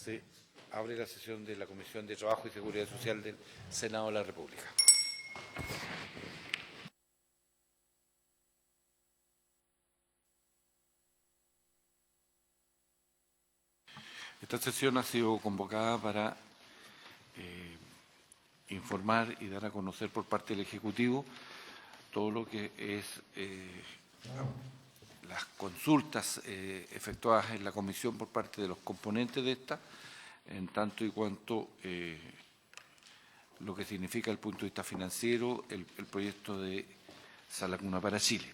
Se abre la sesión de la Comisión de Trabajo y Seguridad Social del Senado de la República. Esta sesión ha sido convocada para informar y dar a conocer por parte del Ejecutivo todo lo que es las consultas efectuadas en la Comisión por parte de los componentes de esta, en tanto y cuanto lo que significa desde el punto de vista financiero el proyecto de Sala Cuna para Chile.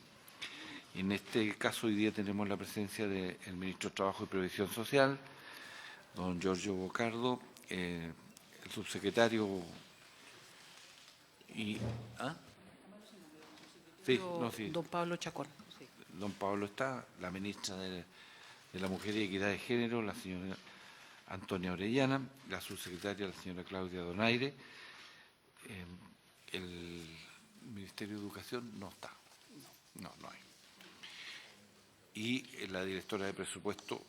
En este caso, hoy día tenemos la presencia del Ministro de Trabajo y Previsión Social, don Giorgio Bocardo, el subsecretario y... Sí, no, sí. Don Pablo Chacón. Sí. Don Pablo está, la ministra de la Mujer y Equidad de Género, la señora Antonia Orellana, la subsecretaria, la señora Claudia Donaire. El Ministerio de Educación no está, no hay. Y la directora de presupuesto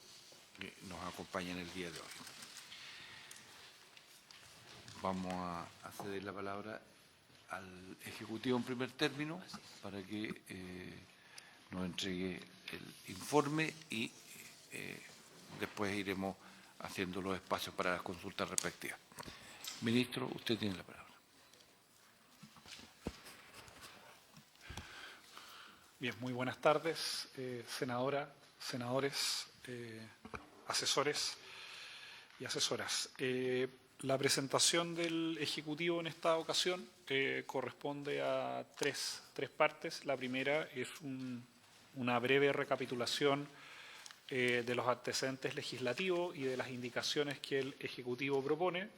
nos acompaña en el día de hoy. Vamos a ceder la palabra al Ejecutivo en primer término para que nos entregue el informe y después iremos haciendo los espacios para las consultas respectivas. Ministro, usted tiene la palabra. Bien, muy buenas tardes, senadora, senadores, asesores y asesoras. La presentación del Ejecutivo en esta ocasión corresponde a tres partes. La primera es una breve recapitulación de los antecedentes legislativos y de las indicaciones que el Ejecutivo propone,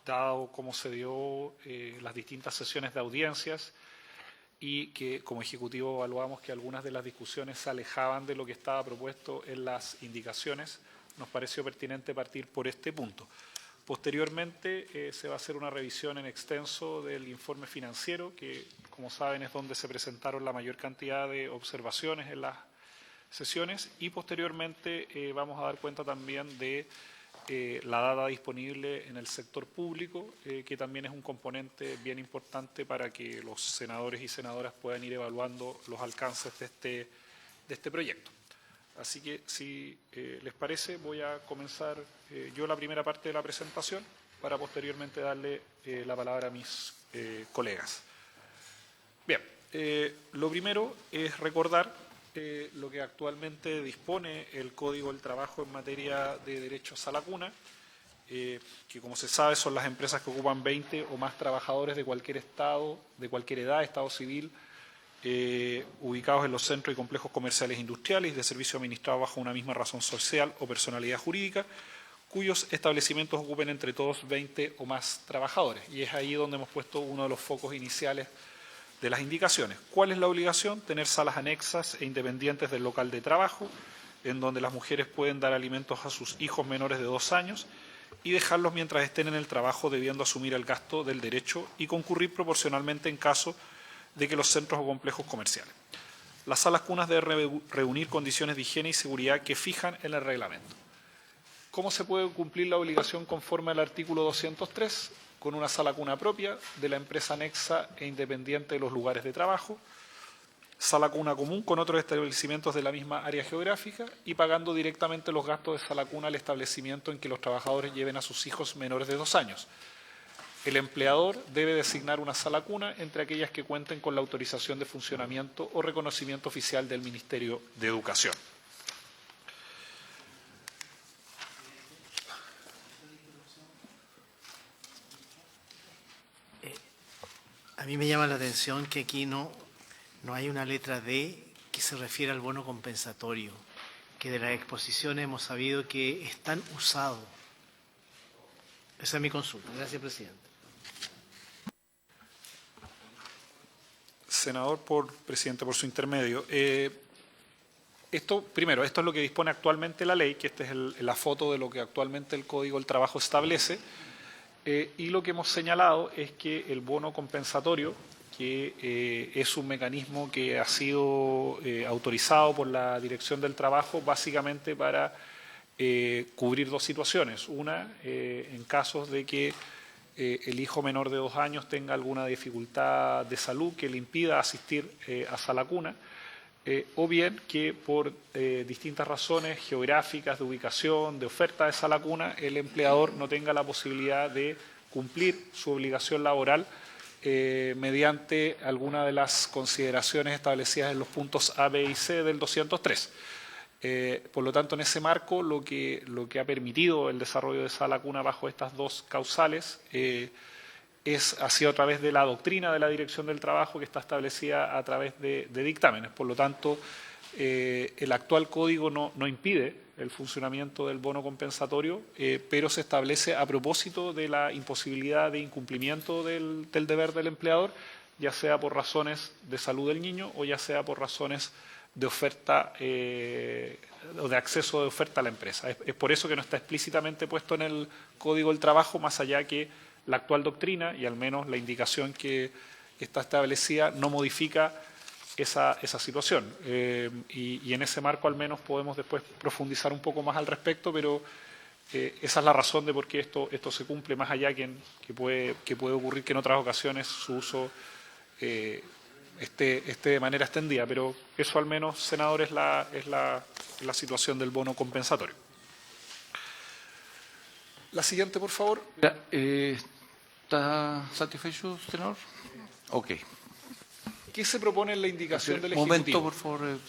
dado cómo se dio las distintas sesiones de audiencias y que como Ejecutivo evaluamos que algunas de las discusiones se alejaban de lo que estaba propuesto en las indicaciones. Nos pareció pertinente partir por este punto. Posteriormente se va a hacer una revisión en extenso del informe financiero, que como saben es donde se presentaron la mayor cantidad de observaciones en las sesiones, y posteriormente vamos a dar cuenta también de la data disponible en el sector público, que también es un componente bien importante para que los senadores y senadoras puedan ir evaluando los alcances de este proyecto. Así que, si les parece, voy a comenzar yo la primera parte de la presentación para posteriormente darle la palabra a mis colegas. Bien, lo primero es recordar lo que actualmente dispone el Código del Trabajo en materia de derechos a la cuna, que como se sabe son las empresas que ocupan 20 o más trabajadores de cualquier estado, de cualquier edad, estado civil, ubicados en los centros y complejos comerciales e industriales y de servicio administrado bajo una misma razón social o personalidad jurídica, cuyos establecimientos ocupen entre todos 20 o más trabajadores. Y es ahí donde hemos puesto uno de los focos iniciales de las indicaciones. ¿Cuál es la obligación? Tener salas anexas e independientes del local de trabajo, en donde las mujeres pueden dar alimentos a sus hijos menores de 2 años y dejarlos mientras estén en el trabajo, debiendo asumir el gasto del derecho y concurrir proporcionalmente en caso de que los centros o complejos comerciales. Las salas cunas deben reunir condiciones de higiene y seguridad que fijan en el reglamento. ¿Cómo se puede cumplir la obligación conforme al artículo 203? Con una sala cuna propia de la empresa anexa e independiente de los lugares de trabajo, sala cuna común con otros establecimientos de la misma área geográfica y pagando directamente los gastos de sala cuna al establecimiento en que los trabajadores lleven a sus hijos menores de 2 años. El empleador debe designar una sala cuna entre aquellas que cuenten con la autorización de funcionamiento o reconocimiento oficial del Ministerio de Educación. A mí me llama la atención que aquí no hay una letra D que se refiere al bono compensatorio, que de las exposiciones hemos sabido que es tan usado. Esa es mi consulta. Gracias, presidente. Senador, presidente, por su intermedio. Esto es lo que dispone actualmente la ley, que esta es la foto de lo que actualmente el Código del Trabajo establece. Y lo que hemos señalado es que el bono compensatorio, que es un mecanismo que ha sido autorizado por la Dirección del Trabajo básicamente para cubrir dos situaciones. Una, en casos de que el hijo menor de 2 años tenga alguna dificultad de salud que le impida asistir a sala cuna, o bien que por distintas razones geográficas, de ubicación, de oferta de sala cuna, el empleador no tenga la posibilidad de cumplir su obligación laboral mediante alguna de las consideraciones establecidas en los puntos A, B y C del 203. Por lo tanto, en ese marco, lo que ha permitido el desarrollo de sala cuna bajo estas dos causales ha sido a través de la doctrina de la Dirección del Trabajo, que está establecida a través de dictámenes. Por lo tanto, el actual código no impide el funcionamiento del bono compensatorio, pero se establece a propósito de la imposibilidad de incumplimiento del deber del empleador, ya sea por razones de salud del niño o ya sea por razones de oferta o de acceso de oferta a la empresa. Es por eso que no está explícitamente puesto en el Código del Trabajo, más allá que la actual doctrina y al menos la indicación que está establecida no modifica esa situación. Y en ese marco al menos podemos después profundizar un poco más al respecto, pero esa es la razón de por qué esto se cumple, más allá que puede ocurrir que en otras ocasiones su uso esté de manera extendida. Pero eso al menos, senador, es la situación del bono compensatorio. La siguiente, por favor. ¿Está satisfecho, senador? Ok. ¿Qué se propone en la indicación del Ejecutivo? Momento, por favor. Muchas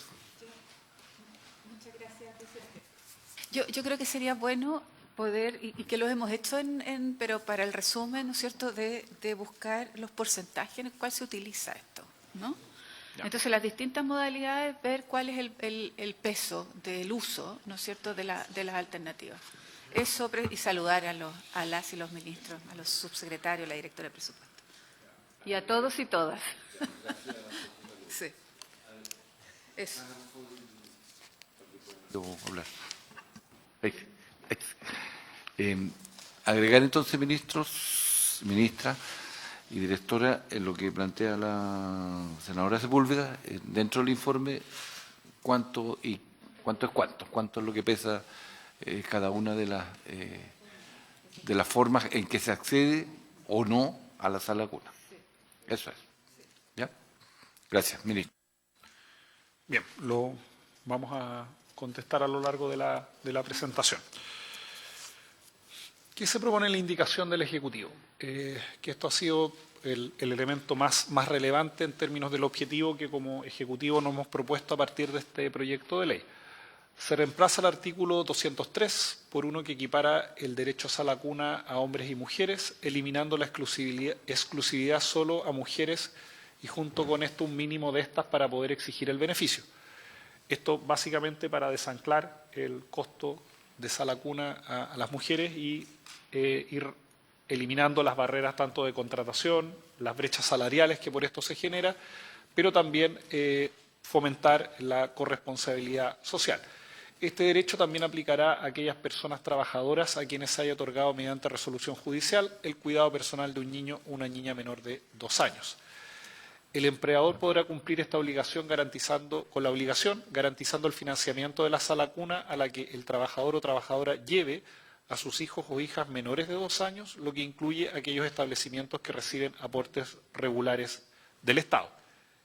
gracias, presidente. Yo creo que sería bueno poder, y que lo hemos hecho, pero para el resumen, ¿no es cierto?, de buscar los porcentajes en el cual se utiliza esto, ¿no? Ya. Entonces, las distintas modalidades, ver cuál es el peso del uso, ¿no es cierto?, de las alternativas. Eso, y saludar a las y los ministros, a los subsecretarios, a la directora de presupuesto. Y a todos y todas. Sí. Eso. Debo hablar. Agregar entonces, ministros, ministra y directora, en lo que plantea la senadora Sepúlveda, dentro del informe, cuánto es lo que pesa cada una de las formas en que se accede o no a la sala cuna. Eso es. ¿Ya? Gracias, ministro. Bien, lo vamos a contestar a lo largo de la presentación. ¿Qué se propone en la indicación del Ejecutivo? Que esto ha sido el elemento más relevante en términos del objetivo que como Ejecutivo nos hemos propuesto a partir de este proyecto de ley. Se reemplaza el artículo 203 por uno que equipara el derecho a sala cuna a hombres y mujeres, eliminando la exclusividad solo a mujeres y junto con esto un mínimo de estas para poder exigir el beneficio. Esto básicamente para desanclar el costo de sala cuna a las mujeres y ir eliminando las barreras tanto de contratación, las brechas salariales que por esto se genera, pero también fomentar la corresponsabilidad social. Este derecho también aplicará a aquellas personas trabajadoras a quienes se haya otorgado mediante resolución judicial el cuidado personal de un niño o una niña menor de 2 años. El empleador podrá cumplir esta obligación garantizando el financiamiento de la sala cuna a la que el trabajador o trabajadora lleve a sus hijos o hijas menores de 2 años, lo que incluye aquellos establecimientos que reciben aportes regulares del Estado.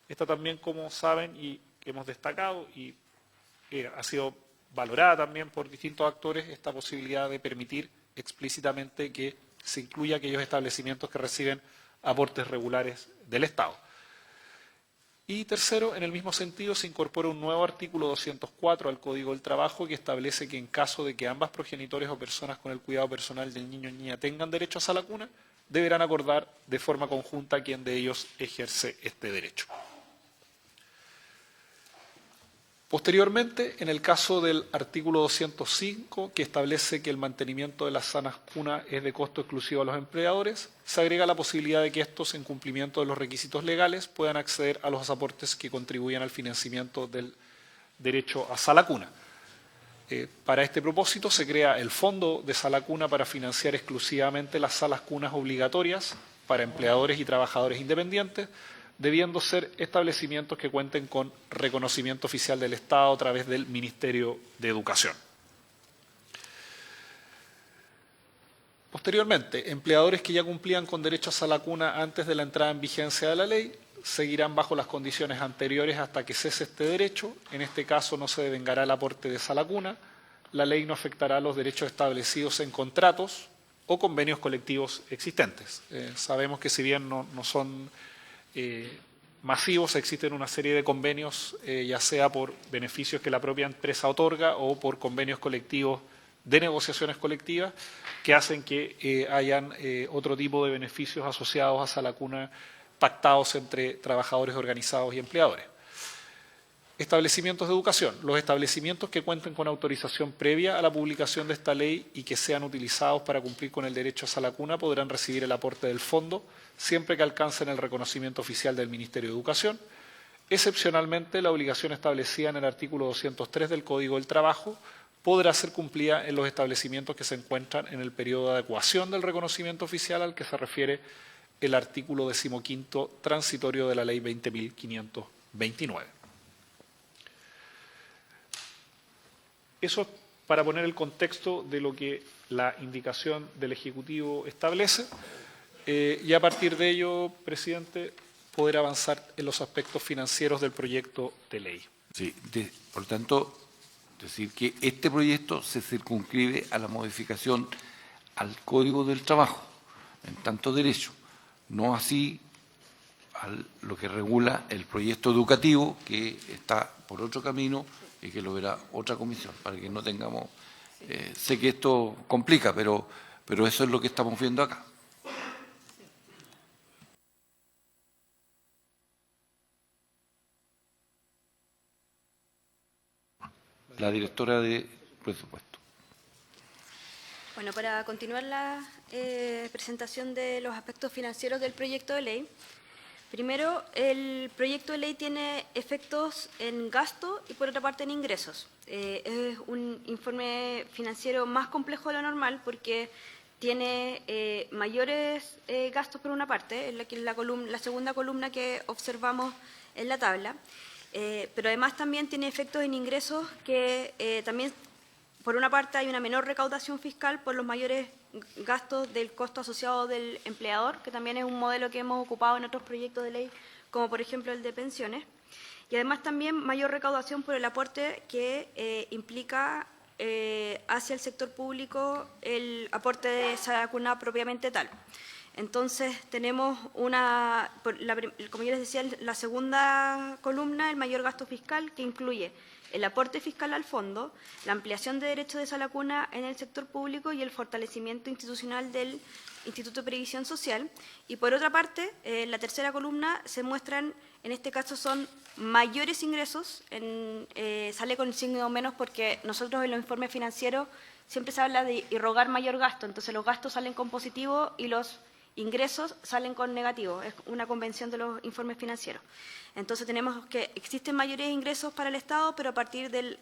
Esta también, como saben y hemos destacado, y ha sido valorada también por distintos actores, esta posibilidad de permitir explícitamente que se incluya aquellos establecimientos que reciben aportes regulares del Estado. Y tercero, en el mismo sentido, se incorpora un nuevo artículo 204 al Código del Trabajo que establece que en caso de que ambas progenitores o personas con el cuidado personal del niño o niña tengan derecho a sala cuna, deberán acordar de forma conjunta quién de ellos ejerce este derecho. Posteriormente, en el caso del artículo 205, que establece que el mantenimiento de las salas cuna es de costo exclusivo a los empleadores, se agrega la posibilidad de que estos, en cumplimiento de los requisitos legales, puedan acceder a los aportes que contribuyan al financiamiento del derecho a sala cuna. Para este propósito se crea el Fondo de Sala Cuna para financiar exclusivamente las salas cunas obligatorias para empleadores y trabajadores independientes, debiendo ser establecimientos que cuenten con reconocimiento oficial del Estado a través del Ministerio de Educación. Posteriormente, empleadores que ya cumplían con derechos a la cuna antes de la entrada en vigencia de la ley seguirán bajo las condiciones anteriores hasta que cese este derecho. En este caso no se devengará el aporte de esa lacuna. La ley no afectará los derechos establecidos en contratos o convenios colectivos existentes. Sabemos que si bien no son masivos, existen una serie de convenios, ya sea por beneficios que la propia empresa otorga o por convenios colectivos de negociaciones colectivas que hacen que hayan otro tipo de beneficios asociados a esa lacuna pactados entre trabajadores organizados y empleadores. Establecimientos de educación. Los establecimientos que cuenten con autorización previa a la publicación de esta ley y que sean utilizados para cumplir con el derecho a esa lacuna podrán recibir el aporte del fondo siempre que alcancen el reconocimiento oficial del Ministerio de Educación. Excepcionalmente, la obligación establecida en el artículo 203 del Código del Trabajo podrá ser cumplida en los establecimientos que se encuentran en el periodo de adecuación del reconocimiento oficial al que se refiere el artículo 15º transitorio de la Ley 20.529. Eso para poner el contexto de lo que la indicación del Ejecutivo establece y a partir de ello, presidente, poder avanzar en los aspectos financieros del proyecto de ley. Sí, por tanto, decir que este proyecto se circunscribe a la modificación al Código del Trabajo, en tanto derecho, no así a lo que regula el proyecto educativo, que está por otro camino y que lo verá otra comisión, para que no tengamos... sé que esto complica, pero eso es lo que estamos viendo acá. La directora de presupuesto. Bueno, para continuar la presentación de los aspectos financieros del proyecto de ley, primero, el proyecto de ley tiene efectos en gasto y por otra parte en ingresos. Es un informe financiero más complejo de lo normal porque tiene mayores gastos por una parte, en la segunda columna que observamos en la tabla, pero además también tiene efectos en ingresos que también, por una parte, hay una menor recaudación fiscal por los mayores gastos del costo asociado del empleador, que también es un modelo que hemos ocupado en otros proyectos de ley, como por ejemplo el de pensiones, y además también mayor recaudación por el aporte que implica hacia el sector público el aporte de esa vacuna propiamente tal. Entonces, tenemos como yo les decía, la segunda columna, el mayor gasto fiscal, que incluye el aporte fiscal al fondo, la ampliación de derechos de esa lacuna en el sector público y el fortalecimiento institucional del Instituto de Previsión Social. Y por otra parte, en la tercera columna se muestran, en este caso son mayores ingresos, sale con el signo menos porque nosotros en los informes financieros siempre se habla de irrogar mayor gasto, entonces los gastos salen con positivo y los ingresos salen con negativo, es una convención de los informes financieros. Entonces tenemos que existen mayores ingresos para el Estado, pero a partir del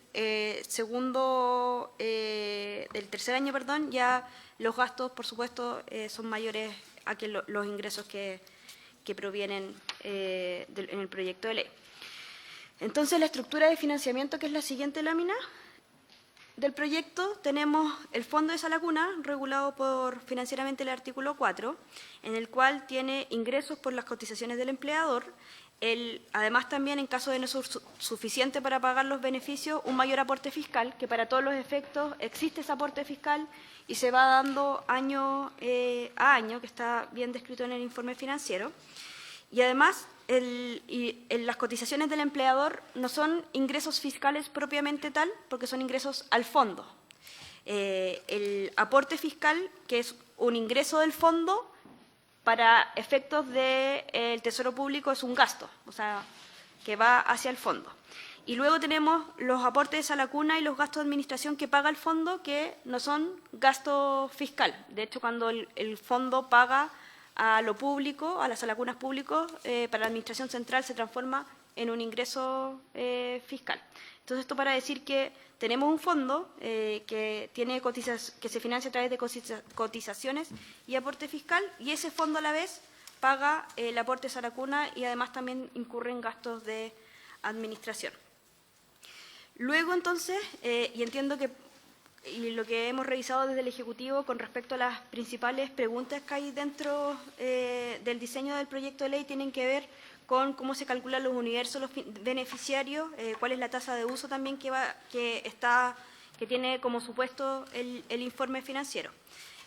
tercer año, ya los gastos, por supuesto, son mayores a que los ingresos que provienen en el proyecto de ley. Entonces, la estructura de financiamiento, que es la siguiente lámina del proyecto, tenemos el fondo de esa lacuna, regulado financieramente el artículo 4, en el cual tiene ingresos por las cotizaciones del empleador, además también, en caso de no ser suficiente para pagar los beneficios, un mayor aporte fiscal, que para todos los efectos existe ese aporte fiscal y se va dando año a año, que está bien descrito en el informe financiero. Y además, las cotizaciones del empleador no son ingresos fiscales propiamente tal, porque son ingresos al fondo. El aporte fiscal, que es un ingreso del fondo, para efectos del Tesoro Público es un gasto, o sea, que va hacia el fondo. Y luego tenemos los aportes a la cuna y los gastos de administración que paga el fondo, que no son gasto fiscal. De hecho, cuando el fondo paga a lo público, a las alacunas públicos, para la Administración Central se transforma en un ingreso fiscal. Entonces, esto para decir que tenemos un fondo que se financia a través de cotizaciones y aporte fiscal, y ese fondo a la vez paga el aporte a la cuna y además también incurre en gastos de administración. Luego, entonces, y entiendo que y lo que hemos revisado desde el Ejecutivo con respecto a las principales preguntas que hay dentro del diseño del proyecto de ley tienen que ver con cómo se calculan los universos, los beneficiarios, cuál es la tasa de uso también que tiene como supuesto el informe financiero.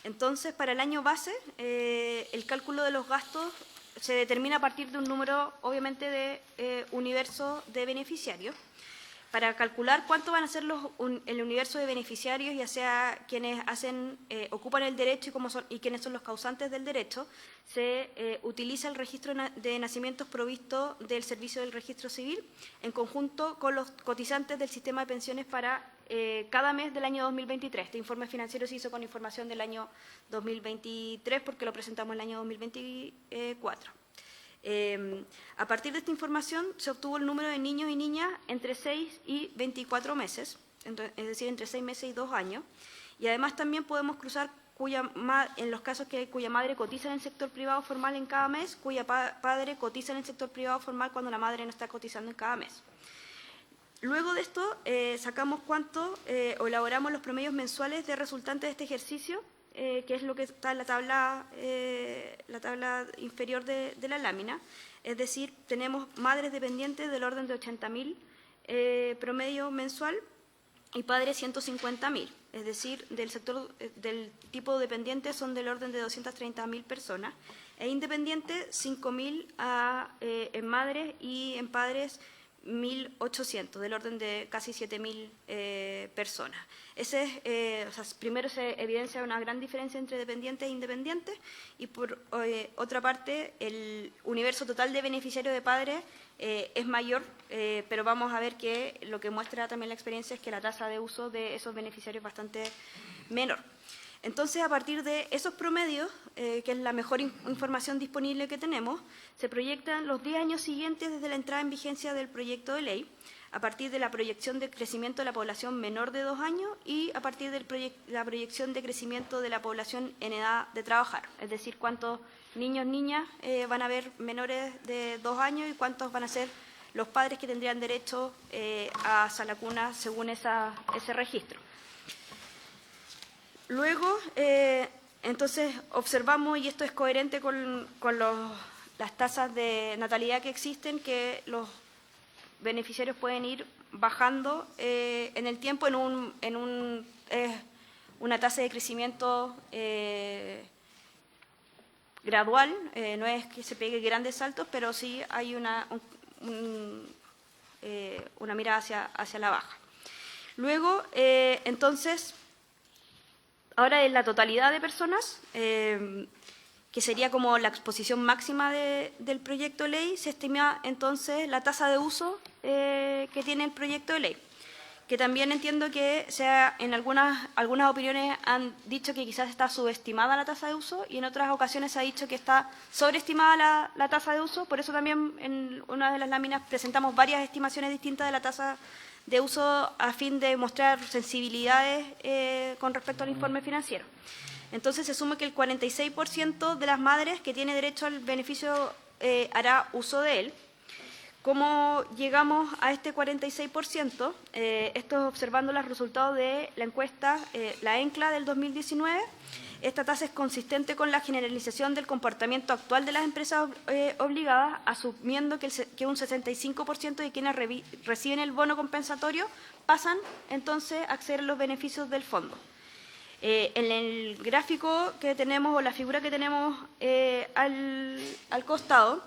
Entonces, para el año base, el cálculo de los gastos se determina a partir de un número, obviamente, de universo de beneficiarios. Para calcular cuánto van a ser el universo de beneficiarios, ya sea quienes ocupan el derecho y quiénes son los causantes del derecho, se utiliza el registro de nacimientos provisto del Servicio del Registro Civil en conjunto con los cotizantes del sistema de pensiones para cada mes del año 2023. Este informe financiero se hizo con información del año 2023 porque lo presentamos el año 2024. A partir de esta información se obtuvo el número de niños y niñas entre 6 y 24 meses, es decir, entre 6 meses y 2 años, y además también podemos cruzar en los casos cuya madre cotiza en el sector privado formal en cada mes, cuya padre cotiza en el sector privado formal cuando la madre no está cotizando en cada mes. Luego de esto, sacamos o elaboramos los promedios mensuales de resultantes de este ejercicio, que es lo que está en la tabla inferior de la lámina. Es decir, tenemos madres dependientes del orden de 80.000 promedio mensual y padres 150.000. Es decir, del tipo dependiente son del orden de 230.000 personas e independientes 5.000 en madres y en padres 1.800, del orden de casi 7.000 personas. Primero se evidencia una gran diferencia entre dependientes e independientes y por otra parte el universo total de beneficiarios de padres es mayor, pero vamos a ver que lo que muestra también la experiencia es que la tasa de uso de esos beneficiarios es bastante menor. Entonces, a partir de esos promedios, que es la mejor información disponible que tenemos, se proyectan los 10 años siguientes desde la entrada en vigencia del proyecto de ley, a partir de la proyección de crecimiento de la población menor de 2 años y a partir de la proyección de crecimiento de la población en edad de trabajar, es decir, cuántos niños, niñas van a haber menores de 2 años y cuántos van a ser los padres que tendrían derecho a sala cuna según ese registro. Luego, entonces, observamos, y esto es coherente con las tasas de natalidad que existen, que los beneficiarios pueden ir bajando en el tiempo en una tasa de crecimiento gradual. No es que se pegue grandes saltos, pero sí hay una mirada hacia la baja. Luego, entonces, ahora en la totalidad de personas, que sería como la exposición máxima del proyecto de ley, se estima entonces la tasa de uso que tiene el proyecto de ley, que también entiendo que en algunas opiniones han dicho que quizás está subestimada la tasa de uso y en otras ocasiones se ha dicho que está sobreestimada la tasa de uso. Por eso también en una de las láminas presentamos varias estimaciones distintas de la tasa de uso a fin de mostrar sensibilidades con respecto al informe financiero. Entonces, se asume que el 46% de las madres que tiene derecho al beneficio hará uso de él. ¿Cómo llegamos a este 46%? Esto es observando los resultados de la encuesta, la ENCLA del 2019. Esta tasa es consistente con la generalización del comportamiento actual de las empresas obligadas, asumiendo que un 65% de quienes reciben el bono compensatorio pasan entonces a acceder a los beneficios del fondo. En el gráfico que tenemos o la figura que tenemos al costado,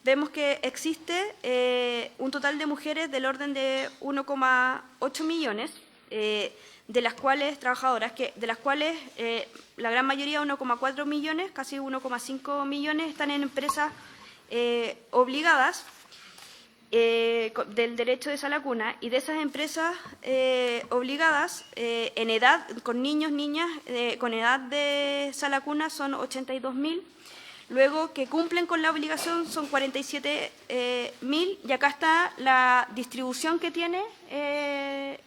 vemos que existe un total de mujeres del orden de 1,8 millones, de las cuales trabajadoras, de las cuales la gran mayoría, 1,4 millones, casi 1,5 millones, están en empresas obligadas del derecho de sala cuna, y de esas empresas obligadas en edad, con niños, niñas, con edad de sala cuna son 82.000. Luego, que cumplen con la obligación son 47.000, y acá está la distribución que tiene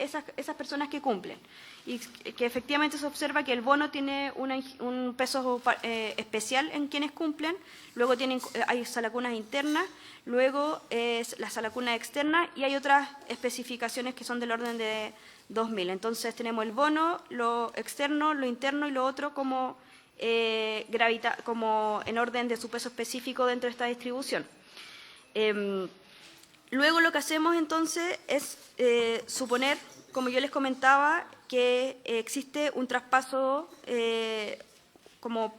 esas personas que cumplen. Y que efectivamente se observa que el bono tiene un peso especial en quienes cumplen, luego hay salacunas internas, luego las salacunas externas y hay otras especificaciones que son del orden de 2.000. Entonces tenemos el bono, lo externo, lo interno y lo otro como en orden de su peso específico dentro de esta distribución. Luego lo que hacemos entonces es suponer, como yo les comentaba, que existe un traspaso, como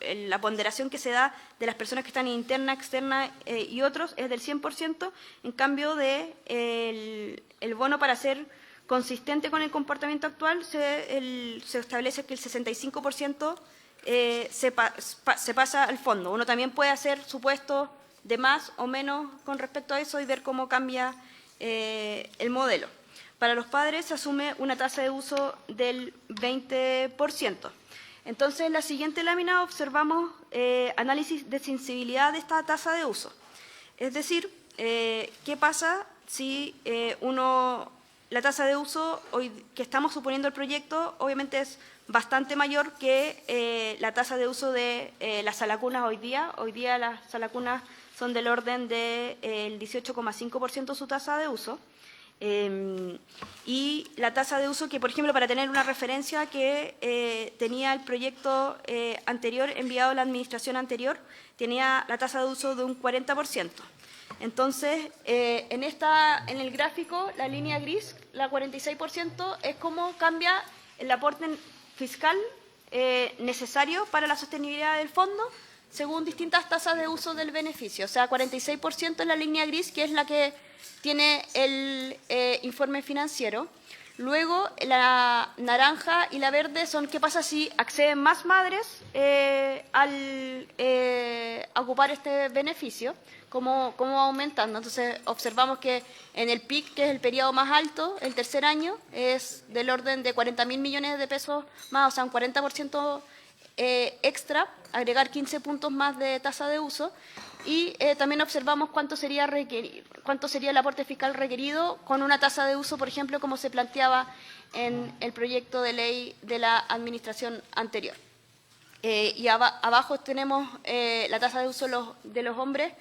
la ponderación que se da de las personas que están interna, externa y otros es del 100%, en cambio el bono, para ser consistente con el comportamiento actual, se establece que el 65% se pasa al fondo. Uno también puede hacer supuestos de más o menos con respecto a eso y ver cómo cambia el modelo. Para los padres se asume una tasa de uso del 20%. Entonces, en la siguiente lámina observamos análisis de sensibilidad de esta tasa de uso. Es decir, ¿qué pasa si la tasa de uso hoy que estamos suponiendo el proyecto obviamente es bastante mayor que la tasa de uso de las salacunas hoy día? Hoy día las salacunas son del orden del 18,5% su tasa de uso. Y la tasa de uso que, por ejemplo, para tener una referencia que tenía el proyecto anterior, enviado a la administración anterior, tenía la tasa de uso de un 40%. Entonces, en el gráfico, la línea gris, la 46%, es cómo cambia el aporte fiscal necesario para la sostenibilidad del fondo, según distintas tasas de uso del beneficio. O sea, 46% en la línea gris, que es la que tiene el informe financiero. Luego, la naranja y la verde son qué pasa si acceden más madres al ocupar este beneficio, cómo va aumentando. Entonces, observamos que en el PIC, que es el periodo más alto, el tercer año, es del orden de 40.000 millones de pesos más, o sea, un 40% extra, agregar 15 puntos más de tasa de uso. Y también observamos cuánto sería el aporte fiscal requerido con una tasa de uso, por ejemplo, como se planteaba en el proyecto de ley de la administración anterior. Y abajo tenemos la tasa de uso de los hombres,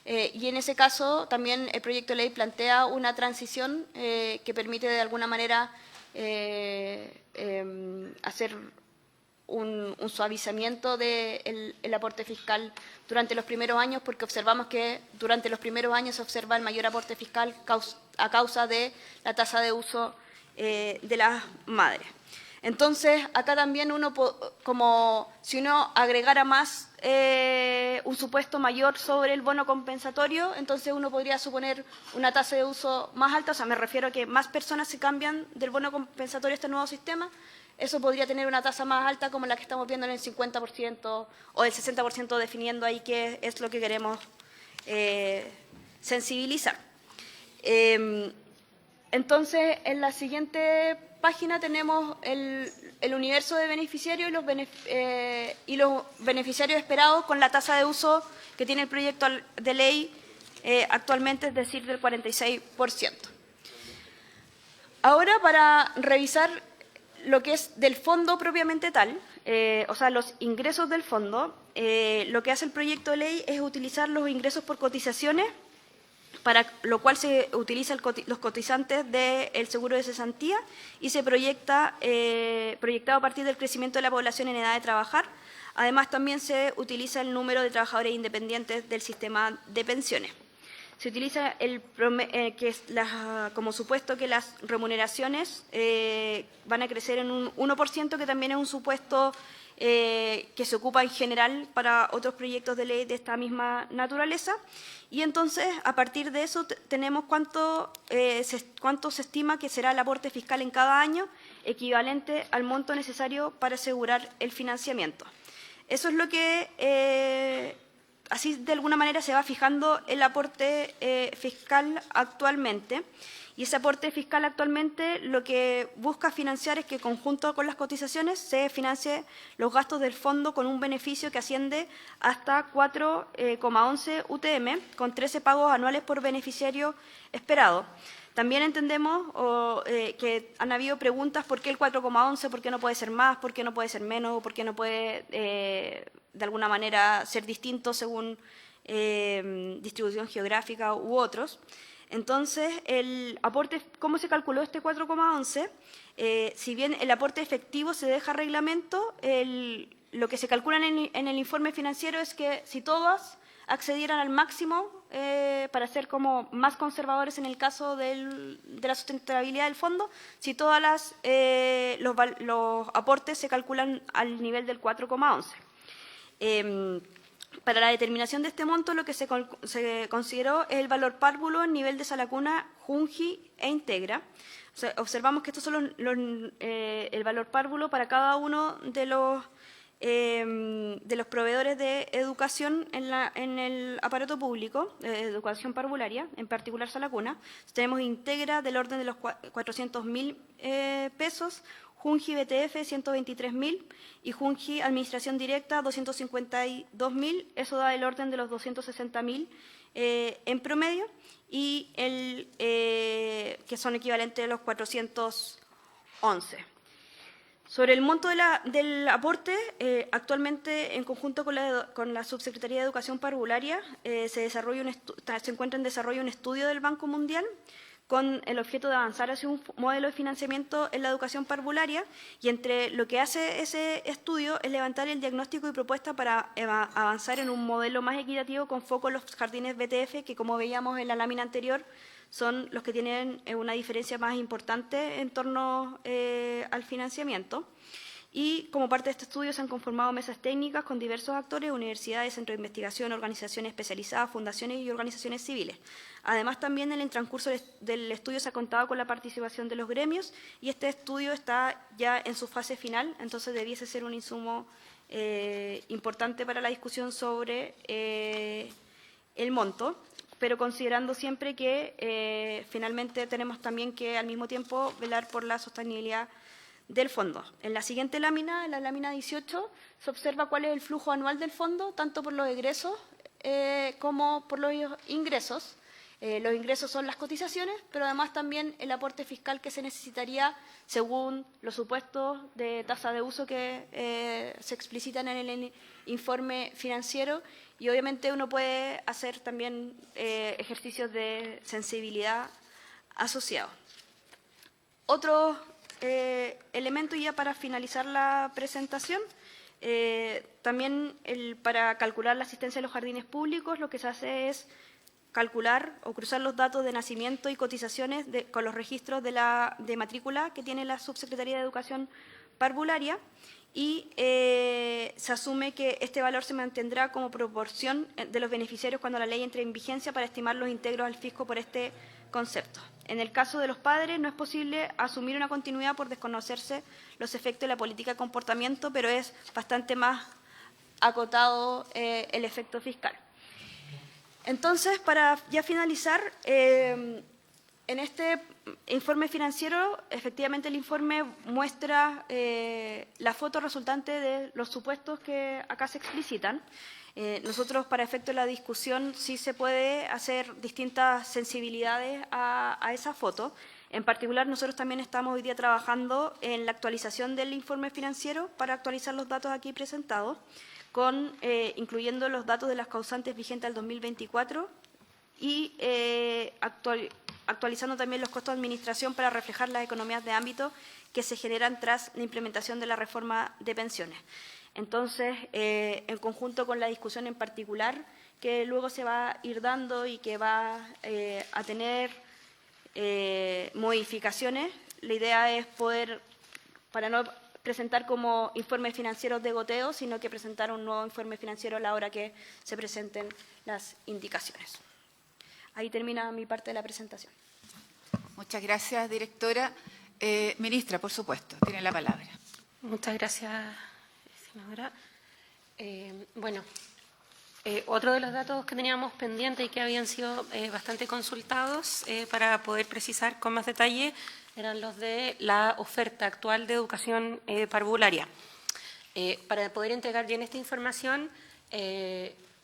y en ese caso también el proyecto de ley plantea una transición que permite de alguna manera hacer un suavizamiento del aporte fiscal durante los primeros años, porque observamos que durante los primeros años se observa el mayor aporte fiscal a causa de la tasa de uso de las madres. Entonces, acá también si uno agregara más un supuesto mayor sobre el bono compensatorio, entonces uno podría suponer una tasa de uso más alta, o sea, me refiero a que más personas se cambian del bono compensatorio a este nuevo sistema. Eso podría tener una tasa más alta como la que estamos viendo en el 50% o el 60%, definiendo ahí qué es lo que queremos sensibilizar. Entonces, en la siguiente página tenemos el universo de beneficiarios y los beneficiarios esperados con la tasa de uso que tiene el proyecto de ley actualmente, es decir, del 46%. Ahora, para revisar lo que es del fondo propiamente tal, o sea, los ingresos del fondo, lo que hace el proyecto de ley es utilizar los ingresos por cotizaciones, para lo cual se utilizan los cotizantes del seguro de cesantía y se proyectado a partir del crecimiento de la población en edad de trabajar. Además, también se utiliza el número de trabajadores independientes del sistema de pensiones. Se utiliza como supuesto que las remuneraciones van a crecer en un 1%, que también es un supuesto que se ocupa en general para otros proyectos de ley de esta misma naturaleza. Y entonces, a partir de eso, tenemos cuánto se estima que será el aporte fiscal en cada año, equivalente al monto necesario para asegurar el financiamiento. Eso es lo que... Así, de alguna manera, se va fijando el aporte fiscal actualmente. Y ese aporte fiscal actualmente lo que busca financiar es que, conjunto con las cotizaciones, se financie los gastos del fondo con un beneficio que asciende hasta 4,11 UTM, con 13 pagos anuales por beneficiario esperado. También entendemos que han habido preguntas por qué el 4,11, por qué no puede ser más, por qué no puede ser menos, por qué no puede de alguna manera ser distinto según distribución geográfica u otros. Entonces, el aporte, ¿cómo se calculó este 4,11? Si bien el aporte efectivo se deja a reglamento, lo que se calcula en el informe financiero es que si todas accedieran al máximo para ser como más conservadores en el caso de la sustentabilidad del fondo, si todas los aportes se calculan al nivel del 4,11. Para la determinación de este monto, lo que se consideró es el valor párvulo en nivel de Salacuna, Junji e Integra. O sea, observamos que estos son el valor párvulo para cada uno de los proveedores de educación en el aparato público, educación parvularia, en particular Salacuna. Tenemos Integra del orden de los 400.000 pesos, Junji BTF 123.000 y Junji Administración Directa 252.000, eso da el orden de los 260.000 en promedio, y que son equivalentes a los 411. Sobre el monto del aporte, actualmente en conjunto con la Subsecretaría de Educación Parvularia se encuentra en desarrollo un estudio del Banco Mundial con el objeto de avanzar hacia un modelo de financiamiento en la educación parvularia, y entre lo que hace ese estudio es levantar el diagnóstico y propuesta para avanzar en un modelo más equitativo con foco en los jardines BTF, que como veíamos en la lámina anterior, son los que tienen una diferencia más importante en torno al financiamiento. Y como parte de este estudio se han conformado mesas técnicas con diversos actores, universidades, centros de investigación, organizaciones especializadas, fundaciones y organizaciones civiles. Además, también en el transcurso del estudio se ha contado con la participación de los gremios, y este estudio está ya en su fase final, entonces debiese ser un insumo importante para la discusión sobre el monto, pero considerando siempre que finalmente tenemos también que al mismo tiempo velar por la sostenibilidad del fondo. En la siguiente lámina, en la lámina 18, se observa cuál es el flujo anual del fondo, tanto por los egresos como por los ingresos. Los ingresos son las cotizaciones, pero además también el aporte fiscal que se necesitaría según los supuestos de tasa de uso que se explicitan en el informe financiero, y obviamente uno puede hacer también ejercicios de sensibilidad asociados. Otro elemento, ya para finalizar la presentación, también para calcular la asistencia a los jardines públicos, lo que se hace es calcular o cruzar los datos de nacimiento y cotizaciones con los registros de matrícula que tiene la Subsecretaría de Educación Parvularia, y se asume que este valor se mantendrá como proporción de los beneficiarios cuando la ley entre en vigencia para estimar los integros al fisco por este concepto. En el caso de los padres no es posible asumir una continuidad por desconocerse los efectos de la política de comportamiento, pero es bastante más acotado el efecto fiscal. Entonces, para ya finalizar, en este informe financiero, efectivamente el informe muestra la foto resultante de los supuestos que acá se explicitan. Nosotros, para efecto de la discusión, sí se puede hacer distintas sensibilidades a esa foto. En particular, nosotros también estamos hoy día trabajando en la actualización del informe financiero para actualizar los datos aquí presentados, incluyendo los datos de las causantes vigentes al 2024 y actualizando también los costos de administración para reflejar las economías de ámbito que se generan tras la implementación de la reforma de pensiones. Entonces, en conjunto con la discusión en particular que luego se va a ir dando y que va a tener modificaciones, la idea es poder, para no presentar como informes financieros de goteo, sino que presentar un nuevo informe financiero a la hora que se presenten las indicaciones. Ahí termina mi parte de la presentación. Muchas gracias, directora. Ministra, por supuesto, tiene la palabra. Muchas gracias, senadora. Otro de los datos que teníamos pendiente y que habían sido bastante consultados para poder precisar con más detalle eran los de la oferta actual de educación parvularia. Para poder entregar bien esta información,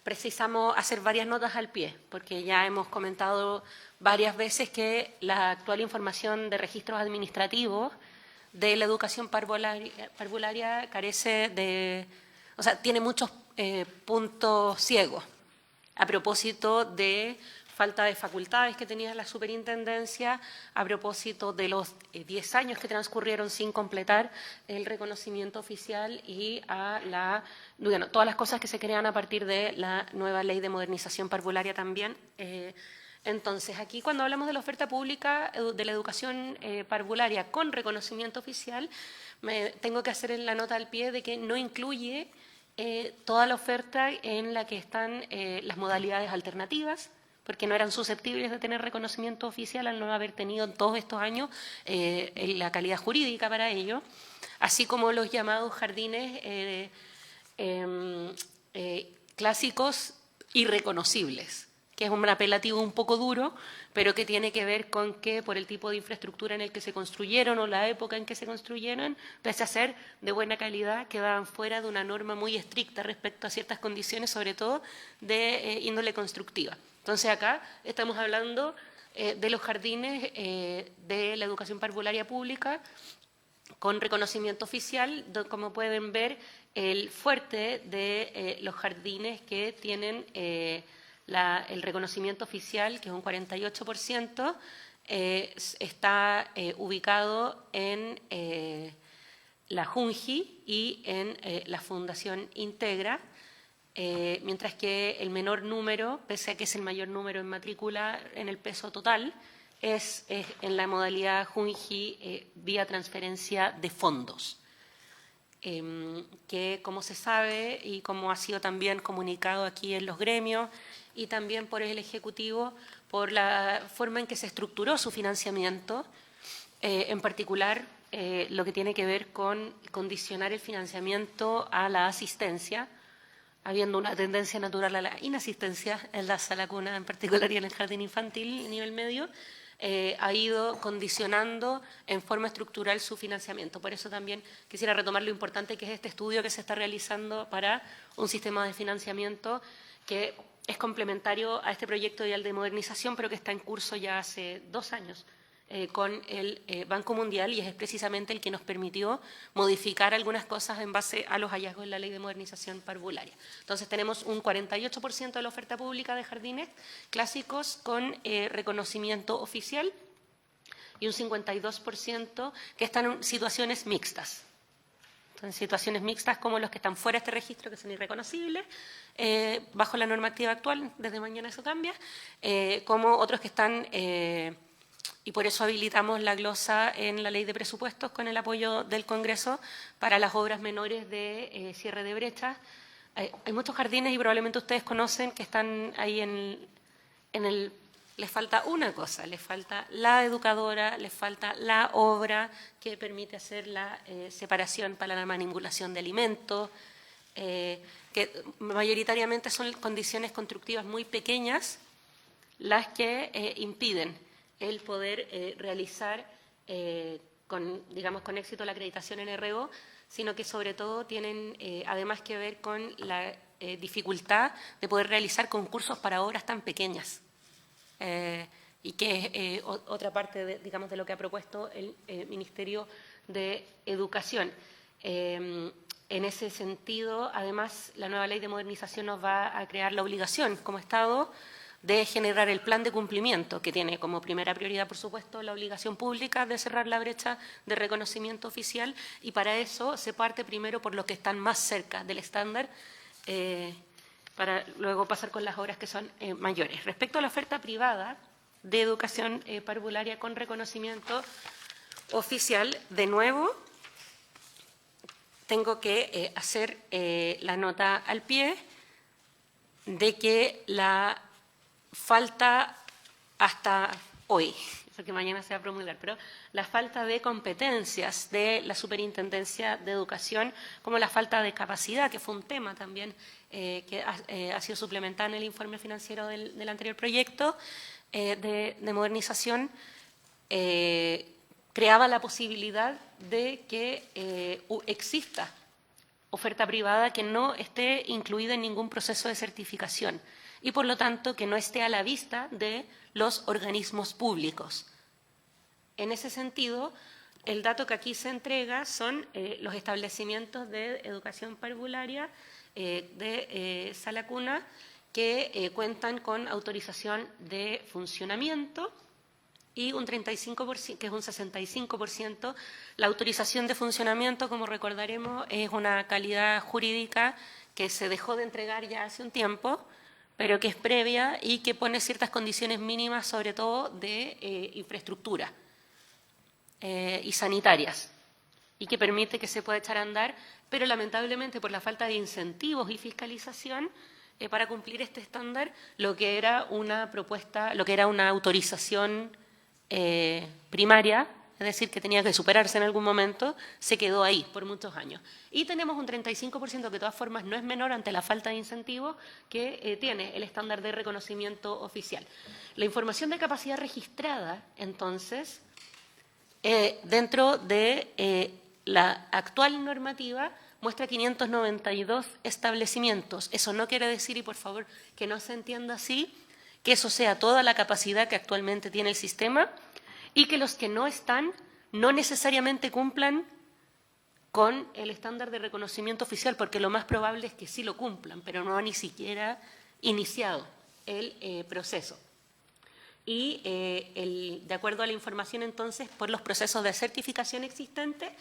precisamos hacer varias notas al pie, porque ya hemos comentado varias veces que la actual información de registros administrativos de la educación parvularia carece de, o sea, tiene muchos puntos ciegos a propósito de falta de facultades que tenía la superintendencia, a propósito de los 10 años que transcurrieron sin completar el reconocimiento oficial y todas las cosas que se crean a partir de la nueva ley de modernización parvularia también. Entonces, aquí cuando hablamos de la oferta pública de la educación parvularia con reconocimiento oficial, me tengo que hacer la nota al pie de que no incluye toda la oferta en la que están las modalidades alternativas, porque no eran susceptibles de tener reconocimiento oficial al no haber tenido en todos estos años la calidad jurídica para ello, así como los llamados jardines clásicos irreconocibles, que es un apelativo un poco duro, pero que tiene que ver con que por el tipo de infraestructura en el que se construyeron o la época en que se construyeron, pese a ser de buena calidad, quedaban fuera de una norma muy estricta respecto a ciertas condiciones, sobre todo de índole constructiva. Entonces acá estamos hablando de los jardines de la educación parvularia pública con reconocimiento oficial, como pueden ver, el fuerte de los jardines que tienen el reconocimiento oficial, que es un 48%, está ubicado en la Junji y en la Fundación Integra, mientras que el menor número, pese a que es el mayor número en matrícula en el peso total, es en la modalidad Junji vía transferencia de fondos, que como se sabe y como ha sido también comunicado aquí en los gremios y también por el Ejecutivo, por la forma en que se estructuró su financiamiento, en particular lo que tiene que ver con condicionar el financiamiento a la asistencia, habiendo una tendencia natural a la inasistencia en la sala cuna, en particular y en el jardín infantil a nivel medio, ha ido condicionando en forma estructural su financiamiento. Por eso también quisiera retomar lo importante que es este estudio que se está realizando para un sistema de financiamiento que es complementario a este proyecto y al de modernización, pero que está en curso ya hace 2 años con el Banco Mundial, y es precisamente el que nos permitió modificar algunas cosas en base a los hallazgos en la Ley de Modernización Parvularia. Entonces tenemos un 48% de la oferta pública de jardines clásicos con reconocimiento oficial y un 52% que están en situaciones mixtas. En situaciones mixtas como los que están fuera de este registro, que son irreconocibles, bajo la normativa actual, desde mañana eso cambia, como otros que están, y por eso habilitamos la glosa en la Ley de Presupuestos con el apoyo del Congreso para las obras menores de cierre de brechas. Hay muchos jardines, y probablemente ustedes conocen, que están ahí les falta una cosa, les falta la educadora, les falta la obra que permite hacer la separación para la manipulación de alimentos, que mayoritariamente son condiciones constructivas muy pequeñas las que impiden el poder realizar con éxito la acreditación en RO, sino que sobre todo tienen además que ver con la dificultad de poder realizar concursos para obras tan pequeñas. Y que es otra parte, de lo que ha propuesto el Ministerio de Educación. En ese sentido, además, la nueva Ley de Modernización nos va a crear la obligación como Estado de generar el plan de cumplimiento, que tiene como primera prioridad, por supuesto, la obligación pública de cerrar la brecha de reconocimiento oficial, y para eso se parte primero por los que están más cerca del estándar, para luego pasar con las obras que son mayores. Respecto a la oferta privada de educación parvularia con reconocimiento oficial, de nuevo, tengo que hacer la nota al pie de que la falta hasta hoy, porque mañana se va a promulgar, pero la falta de competencias de la Superintendencia de Educación, como la falta de capacidad, que fue un tema también que ha sido suplementada en el informe financiero del anterior proyecto de modernización, creaba la posibilidad de que exista oferta privada que no esté incluida en ningún proceso de certificación y, por lo tanto, que no esté a la vista de los organismos públicos. En ese sentido, el dato que aquí se entrega son los establecimientos de educación parvularia de sala cuna que cuentan con autorización de funcionamiento y un 35%, que es un 65%. La autorización de funcionamiento, como recordaremos, es una calidad jurídica que se dejó de entregar ya hace un tiempo, pero que es previa y que pone ciertas condiciones mínimas, sobre todo de infraestructura y sanitarias, y que permite que se pueda echar a andar, pero lamentablemente por la falta de incentivos y fiscalización para cumplir este estándar, lo que era una propuesta, lo que era una autorización primaria, es decir, que tenía que superarse en algún momento, se quedó ahí por muchos años. Y tenemos un 35%, que de todas formas no es menor ante la falta de incentivos, que tiene el estándar de reconocimiento oficial. La información de capacidad registrada, entonces, dentro de la actual normativa, muestra 592 establecimientos. Eso no quiere decir, y por favor que no se entienda así, que eso sea toda la capacidad que actualmente tiene el sistema y que los que no están no necesariamente cumplan con el estándar de reconocimiento oficial, porque lo más probable es que sí lo cumplan, pero no han ni siquiera iniciado el proceso. Y de acuerdo a la información, entonces, por los procesos de certificación existentes,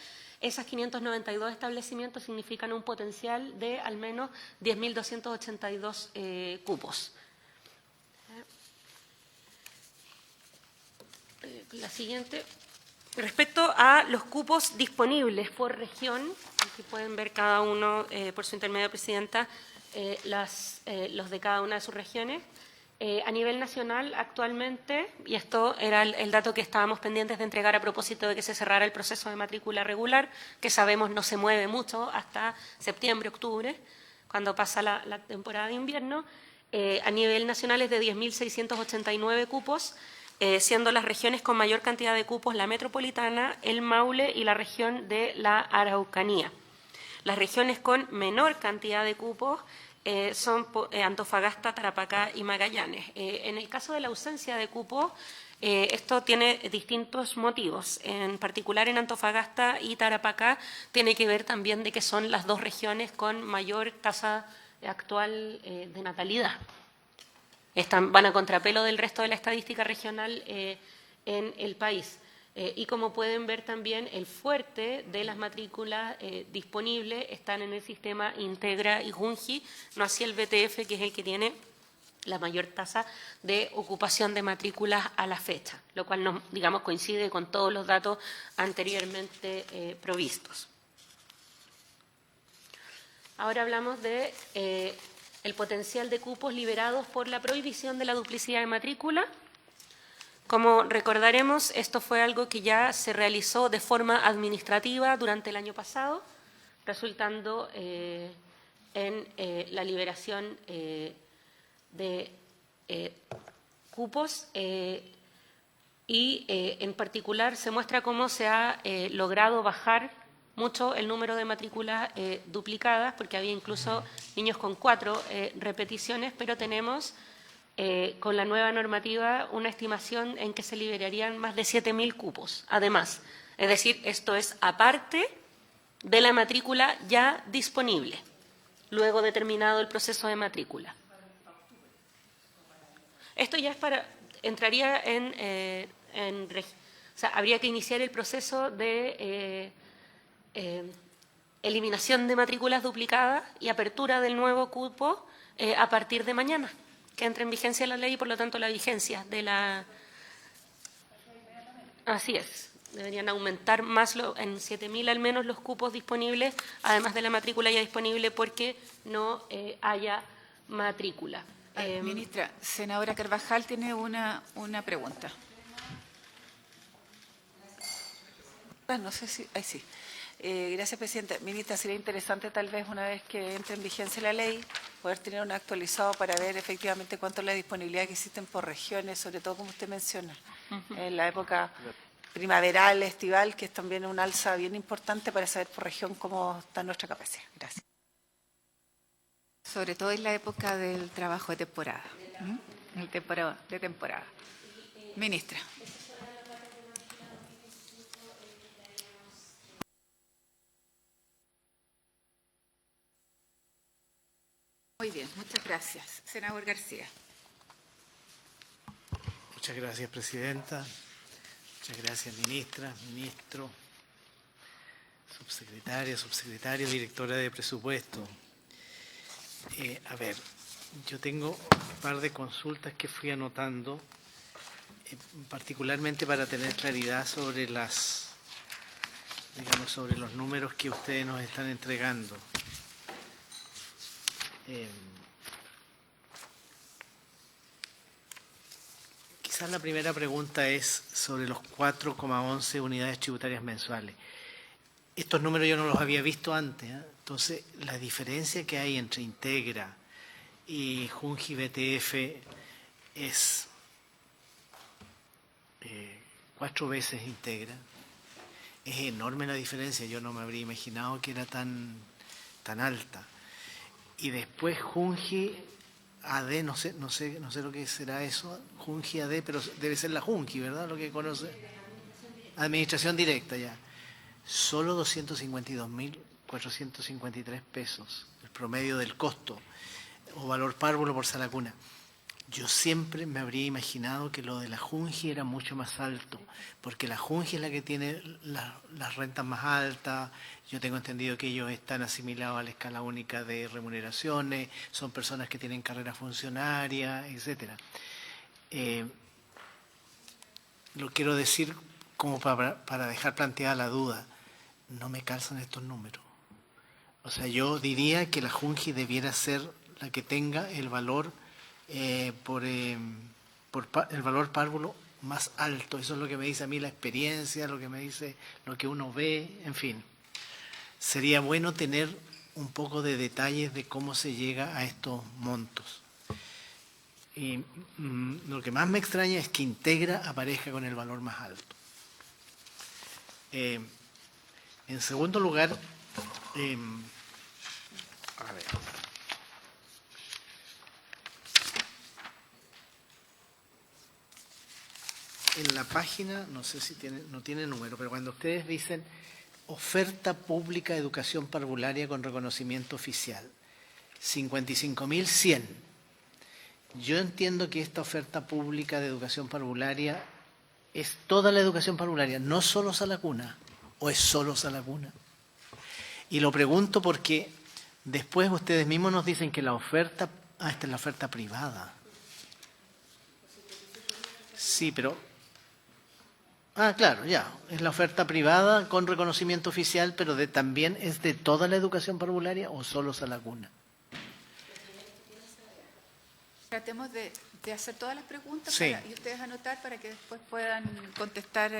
esas 592 establecimientos significan un potencial de al menos 10.282 cupos. La siguiente. Respecto a los cupos disponibles por región, aquí pueden ver cada uno, por su intermedio, Presidenta, los de cada una de sus regiones. A nivel nacional, actualmente, y esto era el dato que estábamos pendientes de entregar a propósito de que se cerrara el proceso de matrícula regular, que sabemos no se mueve mucho hasta septiembre, octubre, cuando pasa la temporada de invierno, a nivel nacional es de 10.689 cupos, siendo las regiones con mayor cantidad de cupos la metropolitana, el Maule y la región de la Araucanía. Las regiones con menor cantidad de cupos son Antofagasta, Tarapacá y Magallanes. En el caso de la ausencia de cupo, esto tiene distintos motivos. En particular, en Antofagasta y Tarapacá tiene que ver también de que son las dos regiones con mayor tasa actual de natalidad. Van a contrapelo del resto de la estadística regional en el país. Y como pueden ver también, el fuerte de las matrículas disponibles están en el sistema Integra y Junji, no así el BTF, que es el que tiene la mayor tasa de ocupación de matrículas a la fecha, lo cual digamos, coincide con todos los datos anteriormente provistos. Ahora hablamos de el potencial de cupos liberados por la prohibición de la duplicidad de matrícula. Como recordaremos, esto fue algo que ya se realizó de forma administrativa durante el año pasado, resultando en la liberación de cupos y en particular se muestra cómo se ha logrado bajar mucho el número de matrículas duplicadas, porque había incluso niños con 4 repeticiones, pero tenemos con la nueva normativa una estimación en que se liberarían más de 7.000 cupos, además. Es decir, esto es aparte de la matrícula ya disponible, luego de terminado el proceso de matrícula. Esto ya es entraría o sea, habría que iniciar el proceso de eliminación de matrículas duplicadas y apertura del nuevo cupo a partir de mañana, que entre en vigencia la ley y, por lo tanto, la vigencia de la... Así es. Deberían aumentar más en 7.000 al menos los cupos disponibles, además de la matrícula ya disponible, porque no haya matrícula. Ministra, senadora Carvajal tiene una pregunta. No sé si... Ahí sí. Gracias, Presidenta. Ministra, sería interesante tal vez una vez que entre en vigencia la ley, poder tener un actualizado para ver efectivamente cuánto es la disponibilidad que existen por regiones, sobre todo como usted menciona, en la época primaveral, estival, que es también un alza bien importante para saber por región cómo está nuestra capacidad. Gracias. Sobre todo en la época del trabajo de temporada. De temporada. Ministra. Muy bien, muchas gracias. Senador García. Muchas gracias, presidenta. Muchas gracias, ministra, ministro, subsecretario, directora de presupuesto. A ver, yo tengo un par de consultas que fui anotando, particularmente para tener claridad sobre sobre los números que ustedes nos están entregando. Quizás la primera pregunta es sobre los 4,11 unidades tributarias mensuales. Estos números yo no los había visto antes, ¿eh? Entonces, la diferencia que hay entre Integra y Junji BTF es 4 veces Integra. Es enorme la diferencia, yo no me habría imaginado que era tan alta. Y después Junji AD, no sé lo que será eso, Junji AD, pero debe ser la Junji, ¿verdad? Lo que conoce. Administración directa, ya. Solo 252.453 pesos, el promedio del costo, o valor párvulo por sala cuna. Yo siempre me habría imaginado que lo de la Junji era mucho más alto, porque la Junji es la que tiene las rentas más altas. Yo tengo entendido que ellos están asimilados a la escala única de remuneraciones, son personas que tienen carrera funcionaria, etcétera. Lo quiero decir como para dejar planteada la duda. No me calzan estos números. O sea, yo diría que la Junji debiera ser la que tenga el valor el valor párvulo más alto. Eso es lo que me dice a mí la experiencia, lo que me dice lo que uno ve, en fin. Sería bueno tener un poco de detalles de cómo se llega a estos montos. Y lo que más me extraña es que Integra aparezca con el valor más alto. En segundo lugar, a ver. En la página, no sé si no tiene número, pero cuando ustedes dicen oferta pública de educación parvularia con reconocimiento oficial, 55.100. Yo entiendo que esta oferta pública de educación parvularia es toda la educación parvularia, no solo sala cuna, o es solo sala cuna. Y lo pregunto porque después ustedes mismos nos dicen que la oferta, esta es la oferta privada. Sí, pero claro, ya. Es la oferta privada con reconocimiento oficial, pero también es de toda la educación parvularia o solo sala cuna. Tratemos de hacer todas las preguntas Sí. y ustedes anotar para que después puedan contestar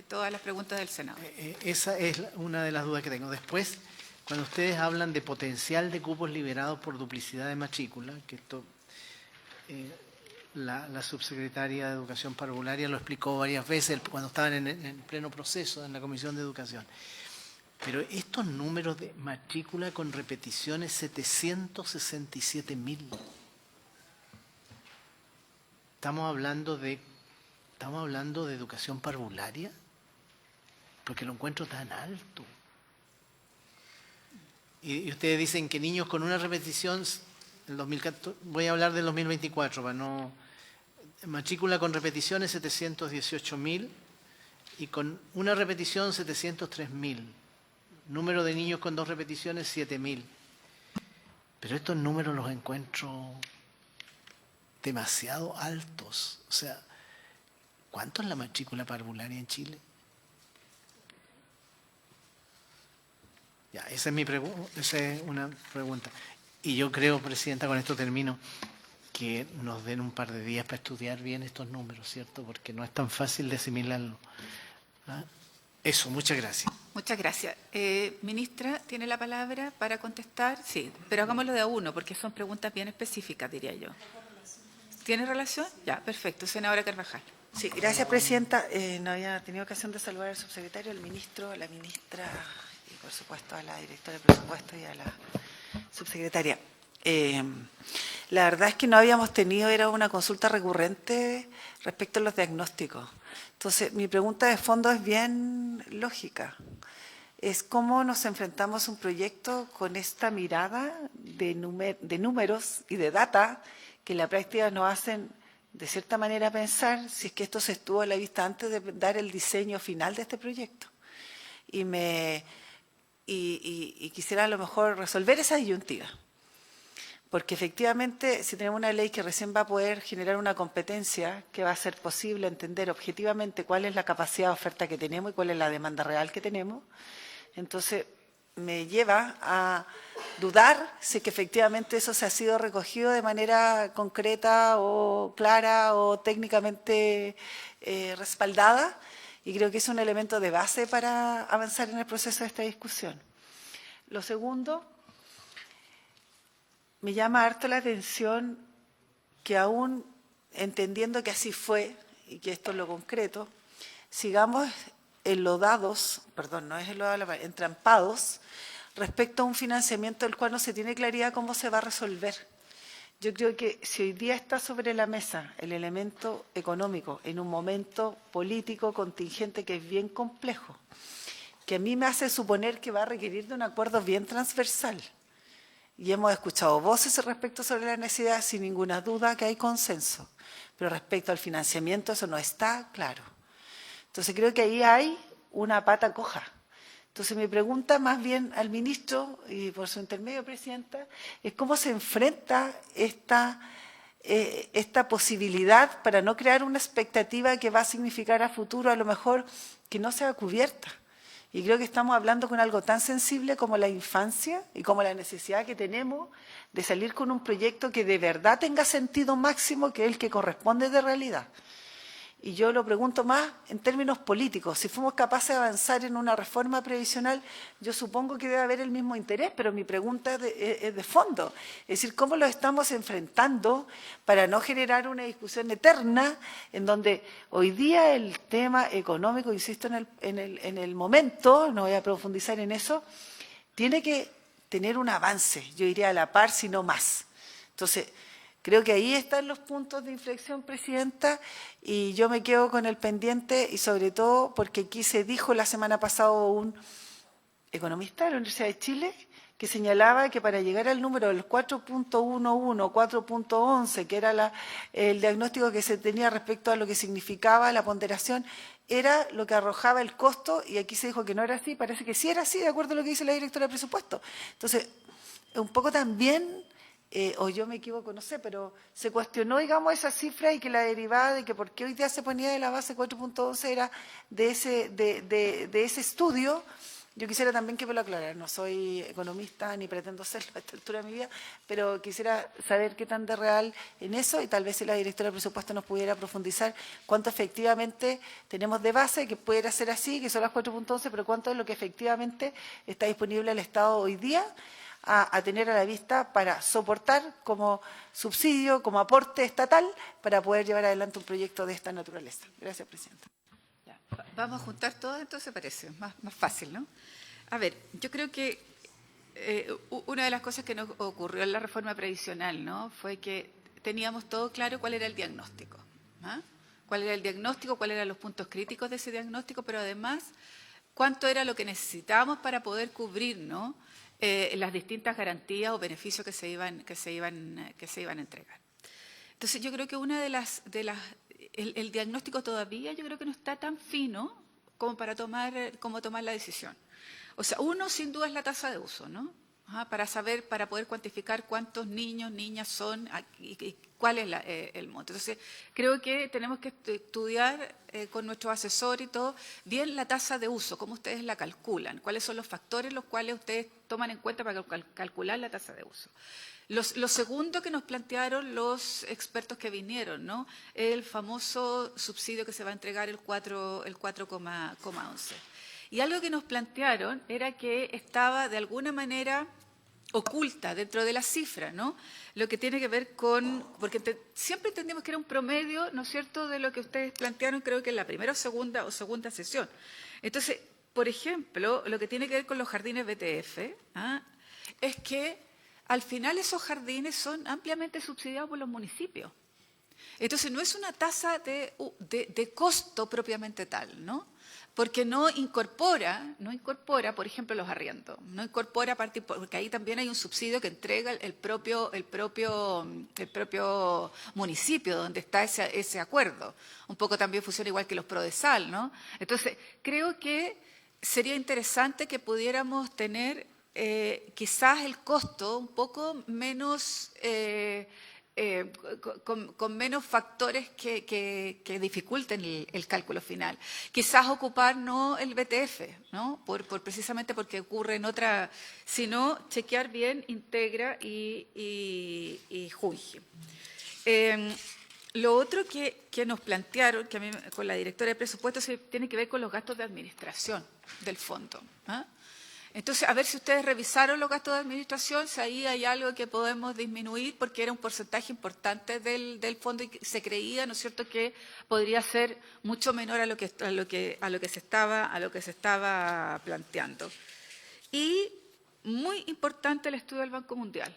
todas las preguntas del Senado. Esa es una de las dudas que tengo. Después, cuando ustedes hablan de potencial de cupos liberados por duplicidad de matrícula, que esto la subsecretaria de Educación Parvularia lo explicó varias veces cuando estaban en pleno proceso en la Comisión de Educación. Pero estos números de matrícula con repeticiones, 767.000. ¿Estamos hablando de educación parvularia? Porque lo encuentro tan alto. Y ustedes dicen que niños con una repetición, el 2014, voy a hablar del 2024, para no. Matrícula con repeticiones 718.000 y con una repetición 703.000. Número de niños con 2 repeticiones 7.000. Pero estos números los encuentro demasiado altos. O sea, ¿cuánto es la matrícula parvularia en Chile? Ya, esa es una pregunta. Y yo creo, Presidenta, con esto termino, que nos den un par de días para estudiar bien estos números, ¿cierto? Porque no es tan fácil de asimilarlo. Eso, muchas gracias. Muchas gracias. Ministra, ¿tiene la palabra para contestar? Sí, pero hagámoslo de a uno, porque son preguntas bien específicas, diría yo. ¿Tiene relación? Ya, perfecto. Senadora Carvajal. Sí, gracias, presidenta. No había tenido ocasión de saludar al subsecretario, al ministro, a la ministra y, por supuesto, a la directora de presupuesto y a la subsecretaria. La verdad es que no habíamos tenido, era una consulta recurrente respecto a los diagnósticos. Entonces, mi pregunta de fondo es bien lógica. Es cómo nos enfrentamos a un proyecto con esta mirada de números y de data que en la práctica nos hacen, de cierta manera, pensar si es que esto se estuvo a la vista antes de dar el diseño final de este proyecto. Y quisiera a lo mejor resolver esa disyuntiva. Porque efectivamente, si tenemos una ley que recién va a poder generar una competencia que va a ser posible entender objetivamente cuál es la capacidad de oferta que tenemos y cuál es la demanda real que tenemos, entonces me lleva a dudar si que efectivamente eso se ha sido recogido de manera concreta o clara o técnicamente respaldada, y creo que es un elemento de base para avanzar en el proceso de esta discusión. Lo segundo, me llama harto la atención que aún entendiendo que así fue y que esto es lo concreto, sigamos enlodados, perdón, no es enlodado la palabra, entrampados respecto a un financiamiento del cual no se tiene claridad cómo se va a resolver. Yo creo que si hoy día está sobre la mesa el elemento económico en un momento político contingente que es bien complejo, que a mí me hace suponer que va a requerir de un acuerdo bien transversal. Y hemos escuchado voces respecto sobre la necesidad, sin ninguna duda que hay consenso. Pero respecto al financiamiento eso no está claro. Entonces creo que ahí hay una pata coja. Entonces mi pregunta más bien al ministro, y por su intermedio, presidenta, es cómo se enfrenta esta posibilidad para no crear una expectativa que va a significar a futuro a lo mejor que no sea cubierta. Y creo que estamos hablando con algo tan sensible como la infancia y como la necesidad que tenemos de salir con un proyecto que de verdad tenga sentido máximo, que es el que corresponde de realidad. Y yo lo pregunto más en términos políticos. Si fuimos capaces de avanzar en una reforma previsional, yo supongo que debe haber el mismo interés, pero mi pregunta es de fondo. Es decir, ¿cómo lo estamos enfrentando para no generar una discusión eterna en donde hoy día el tema económico, insisto en el momento, no voy a profundizar en eso, tiene que tener un avance, yo diría a la par, si no más? Entonces, creo que ahí están los puntos de inflexión, presidenta, y yo me quedo con el pendiente, y sobre todo porque aquí se dijo la semana pasada un economista de la Universidad de Chile que señalaba que para llegar al número del 4.11, 4.11, que era el diagnóstico que se tenía respecto a lo que significaba la ponderación, era lo que arrojaba el costo, y aquí se dijo que no era así, parece que sí era así, de acuerdo a lo que dice la directora de presupuesto. Entonces, un poco también... o yo me equivoco, no sé, pero se cuestionó, digamos, esa cifra y que la derivada de que por qué hoy día se ponía de la base 4.11 era de ese estudio. Yo quisiera también que me lo aclarara. No soy economista ni pretendo serlo a esta altura de mi vida, pero quisiera saber qué tan de real en eso, y tal vez si la directora de presupuesto nos pudiera profundizar cuánto efectivamente tenemos de base, que pudiera ser así, que son las 4.11, pero cuánto es lo que efectivamente está disponible al Estado hoy día a tener a la vista para soportar como subsidio, como aporte estatal, para poder llevar adelante un proyecto de esta naturaleza. Gracias, presidenta. Ya, vamos a juntar todo, entonces parece más fácil, ¿no? A ver, yo creo que una de las cosas que nos ocurrió en la reforma previsional, ¿no?, fue que teníamos todo claro cuál era el diagnóstico, ¿ah? Cuál era el diagnóstico, cuáles eran los puntos críticos de ese diagnóstico, pero además cuánto era lo que necesitábamos para poder cubrir, ¿no?, las distintas garantías o beneficios que se iban a entregar. Entonces, yo creo que una el diagnóstico todavía yo creo que no está tan fino como para tomar la decisión. O sea, uno sin duda es la tasa de uso, ¿no? Para poder cuantificar cuántos niños, niñas son y cuál es el monto. Entonces, creo que tenemos que estudiar con nuestro asesor y todo bien la tasa de uso, cómo ustedes la calculan, cuáles son los factores los cuales ustedes toman en cuenta para calcular la tasa de uso. Lo segundo que nos plantearon los expertos que vinieron, ¿no?, el famoso subsidio que se va a entregar, el 4,11. Y algo que nos plantearon era que estaba de alguna manera oculta dentro de la cifra, ¿no? Lo que tiene que ver con, porque siempre entendimos que era un promedio, ¿no es cierto?, de lo que ustedes plantearon, creo que en la primera o segunda sesión. Entonces, por ejemplo, lo que tiene que ver con los jardines BTF, es que al final esos jardines son ampliamente subsidiados por los municipios. Entonces, no es una tasa de costo propiamente tal, ¿no? Porque no incorpora, por ejemplo, los arriendos, no incorpora porque ahí también hay un subsidio que entrega el propio municipio donde está ese acuerdo. Un poco también funciona igual que los Prodesal, ¿no? Entonces, creo que sería interesante que pudiéramos tener quizás el costo un poco menos con menos factores que dificulten el cálculo final. Quizás ocupar no el BTF, ¿no? Precisamente porque ocurre en otra, sino chequear bien Integra y Junji. Lo otro que nos plantearon, que a mí, con la directora de presupuestos, tiene que ver con los gastos de administración del fondo. Entonces, a ver si ustedes revisaron los gastos de administración, si ahí hay algo que podemos disminuir, porque era un porcentaje importante del fondo y se creía, ¿no es cierto?, que podría ser mucho menor a lo que se estaba planteando. Y muy importante el estudio del Banco Mundial.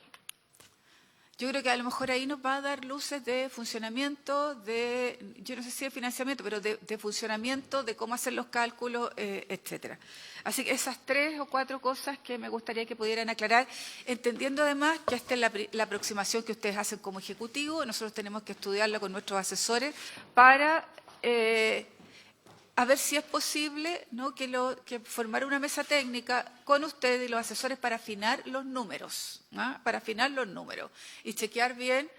Yo creo que a lo mejor ahí nos va a dar luces de funcionamiento, yo no sé si de financiamiento, pero de funcionamiento, de cómo hacer los cálculos, etcétera. Así que esas 3 o 4 cosas que me gustaría que pudieran aclarar, entendiendo además que esta es la aproximación que ustedes hacen como ejecutivo, nosotros tenemos que estudiarla con nuestros asesores para a ver si es posible, ¿no?, que formar una mesa técnica con ustedes y los asesores para afinar los números, y chequear bien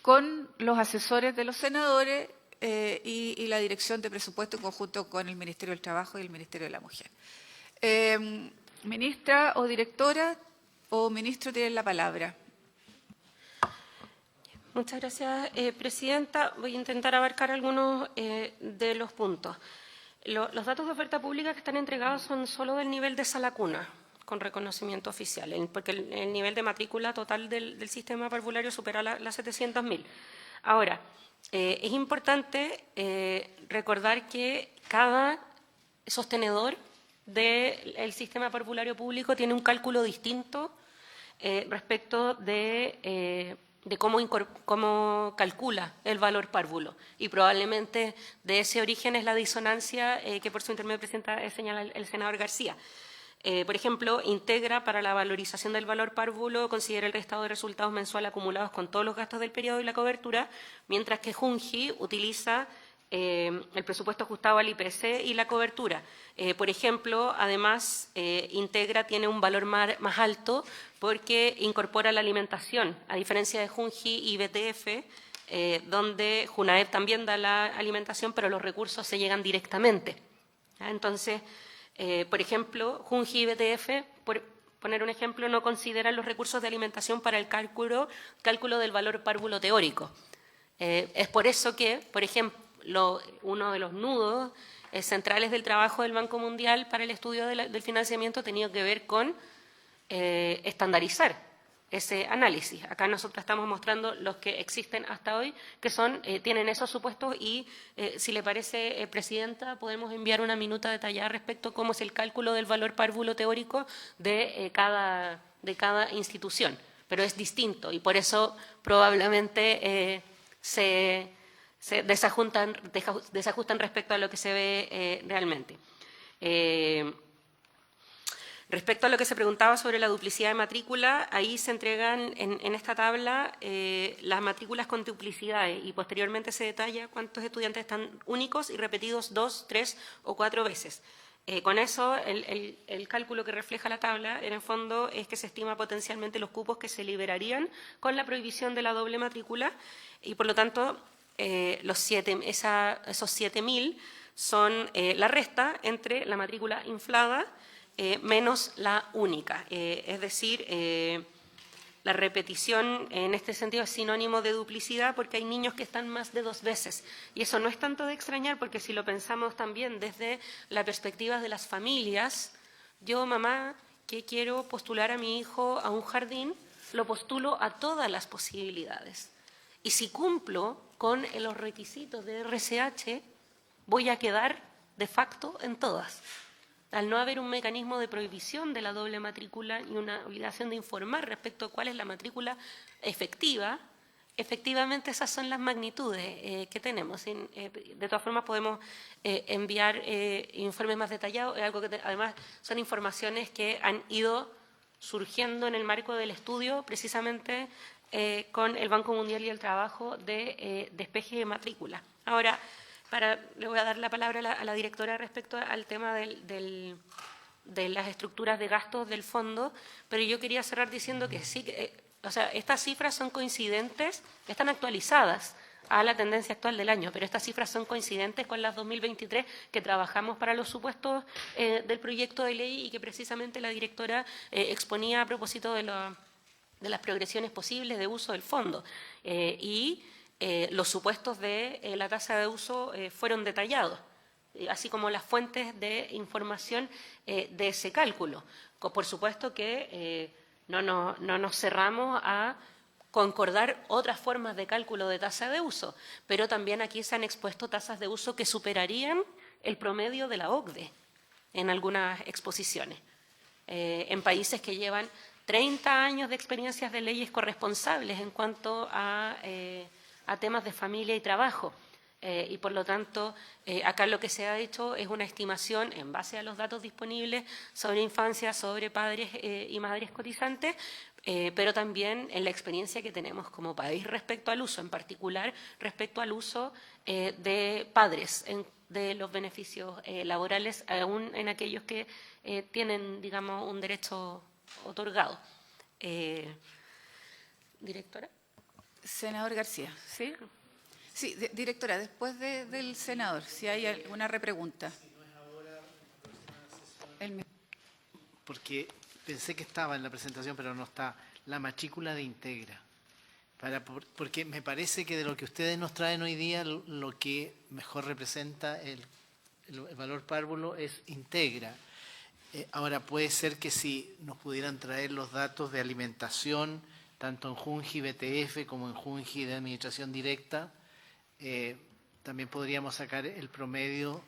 con los asesores de los senadores y la Dirección de Presupuesto en conjunto con el Ministerio del Trabajo y el Ministerio de la Mujer. Ministra o directora o ministro, tienen la palabra. Muchas gracias, presidenta. Voy a intentar abarcar algunos de los puntos. Los datos de oferta pública que están entregados son solo del nivel de sala cuna, con reconocimiento oficial, porque el nivel de matrícula total del sistema parvulario supera las 700.000. Ahora, es importante recordar que cada sostenedor del sistema parvulario público tiene un cálculo distinto respecto de cómo calcula el valor párvulo. Y probablemente de ese origen es la disonancia que por su intermedio señala el senador García. Por ejemplo, Integra, para la valorización del valor párvulo, considera el estado de resultados mensual acumulados con todos los gastos del periodo y la cobertura, mientras que Junji utiliza el presupuesto ajustado al IPC y la cobertura. Por ejemplo, además, Integra tiene un valor más alto porque incorpora la alimentación, a diferencia de Junji y BTF, donde Junaep también da la alimentación, pero los recursos se llegan directamente. Entonces, por ejemplo, Junji y BTF, por poner un ejemplo, no consideran los recursos de alimentación para el cálculo del valor párvulo teórico. Es por eso que, por ejemplo, uno de los nudos centrales del trabajo del Banco Mundial para el estudio del financiamiento ha tenido que ver con estandarizar ese análisis. Acá nosotros estamos mostrando los que existen hasta hoy, que tienen esos supuestos y, si le parece, Presidenta, podemos enviar una minuta detallada respecto a cómo es el cálculo del valor párvulo teórico de cada institución. Pero es distinto y por eso probablemente se desajustan respecto a lo que se ve realmente. Respecto a lo que se preguntaba sobre la duplicidad de matrícula, ahí se entregan en esta tabla las matrículas con duplicidades y posteriormente se detalla cuántos estudiantes están únicos y repetidos 2, 3 o 4 veces. Con eso, el cálculo que refleja la tabla, en el fondo, es que se estima potencialmente los cupos que se liberarían con la prohibición de la doble matrícula y, por lo tanto, esos 7.000 son la resta entre la matrícula inflada menos la única. Es decir, la repetición en este sentido es sinónimo de duplicidad porque hay niños que están más de 2 veces. Y eso no es tanto de extrañar porque si lo pensamos también desde la perspectiva de las familias, yo, mamá que quiero postular a mi hijo a un jardín, lo postulo a todas las posibilidades. Y si cumplo con los requisitos de RCH, voy a quedar de facto en todas. Al no haber un mecanismo de prohibición de la doble matrícula y una obligación de informar respecto a cuál es la matrícula efectiva, efectivamente esas son las magnitudes que tenemos. De todas formas podemos enviar informes más detallados, es algo que además son informaciones que han ido surgiendo en el marco del estudio precisamente con el Banco Mundial y el Trabajo de despeje de matrícula. Ahora, le voy a dar la palabra a la directora respecto al tema de las estructuras de gastos del fondo, pero yo quería cerrar diciendo que sí, o sea, estas cifras son coincidentes, están actualizadas a la tendencia actual del año, pero estas cifras son coincidentes con las 2023 que trabajamos para los supuestos del proyecto de ley y que precisamente la directora exponía a propósito de las progresiones posibles de uso del fondo. Los supuestos de la tasa de uso fueron detallados, así como las fuentes de información de ese cálculo. Por supuesto que no nos cerramos a concordar otras formas de cálculo de tasa de uso, pero también aquí se han expuesto tasas de uso que superarían el promedio de la OCDE en algunas exposiciones, en países que llevan 30 años de experiencias de leyes corresponsables en cuanto a temas de familia y trabajo. Y por lo tanto, acá lo que se ha hecho es una estimación en base a los datos disponibles sobre infancia, sobre padres y madres cotizantes, pero también en la experiencia que tenemos como país respecto al uso, en particular respecto al uso de padres de los beneficios laborales, aún en aquellos que tienen, digamos, un derecho otorgado. Directora. Senador García, ¿sí? Sí, directora, después del senador, si hay alguna repregunta. Porque pensé que estaba en la presentación, pero no está. La matrícula de Integra. Porque me parece que de lo que ustedes nos traen hoy día, lo que mejor representa el valor párvulo es Integra. Ahora, puede ser que si nos pudieran traer los datos de alimentación, tanto en Junji BTF como en Junji de administración directa, también podríamos sacar el promedio,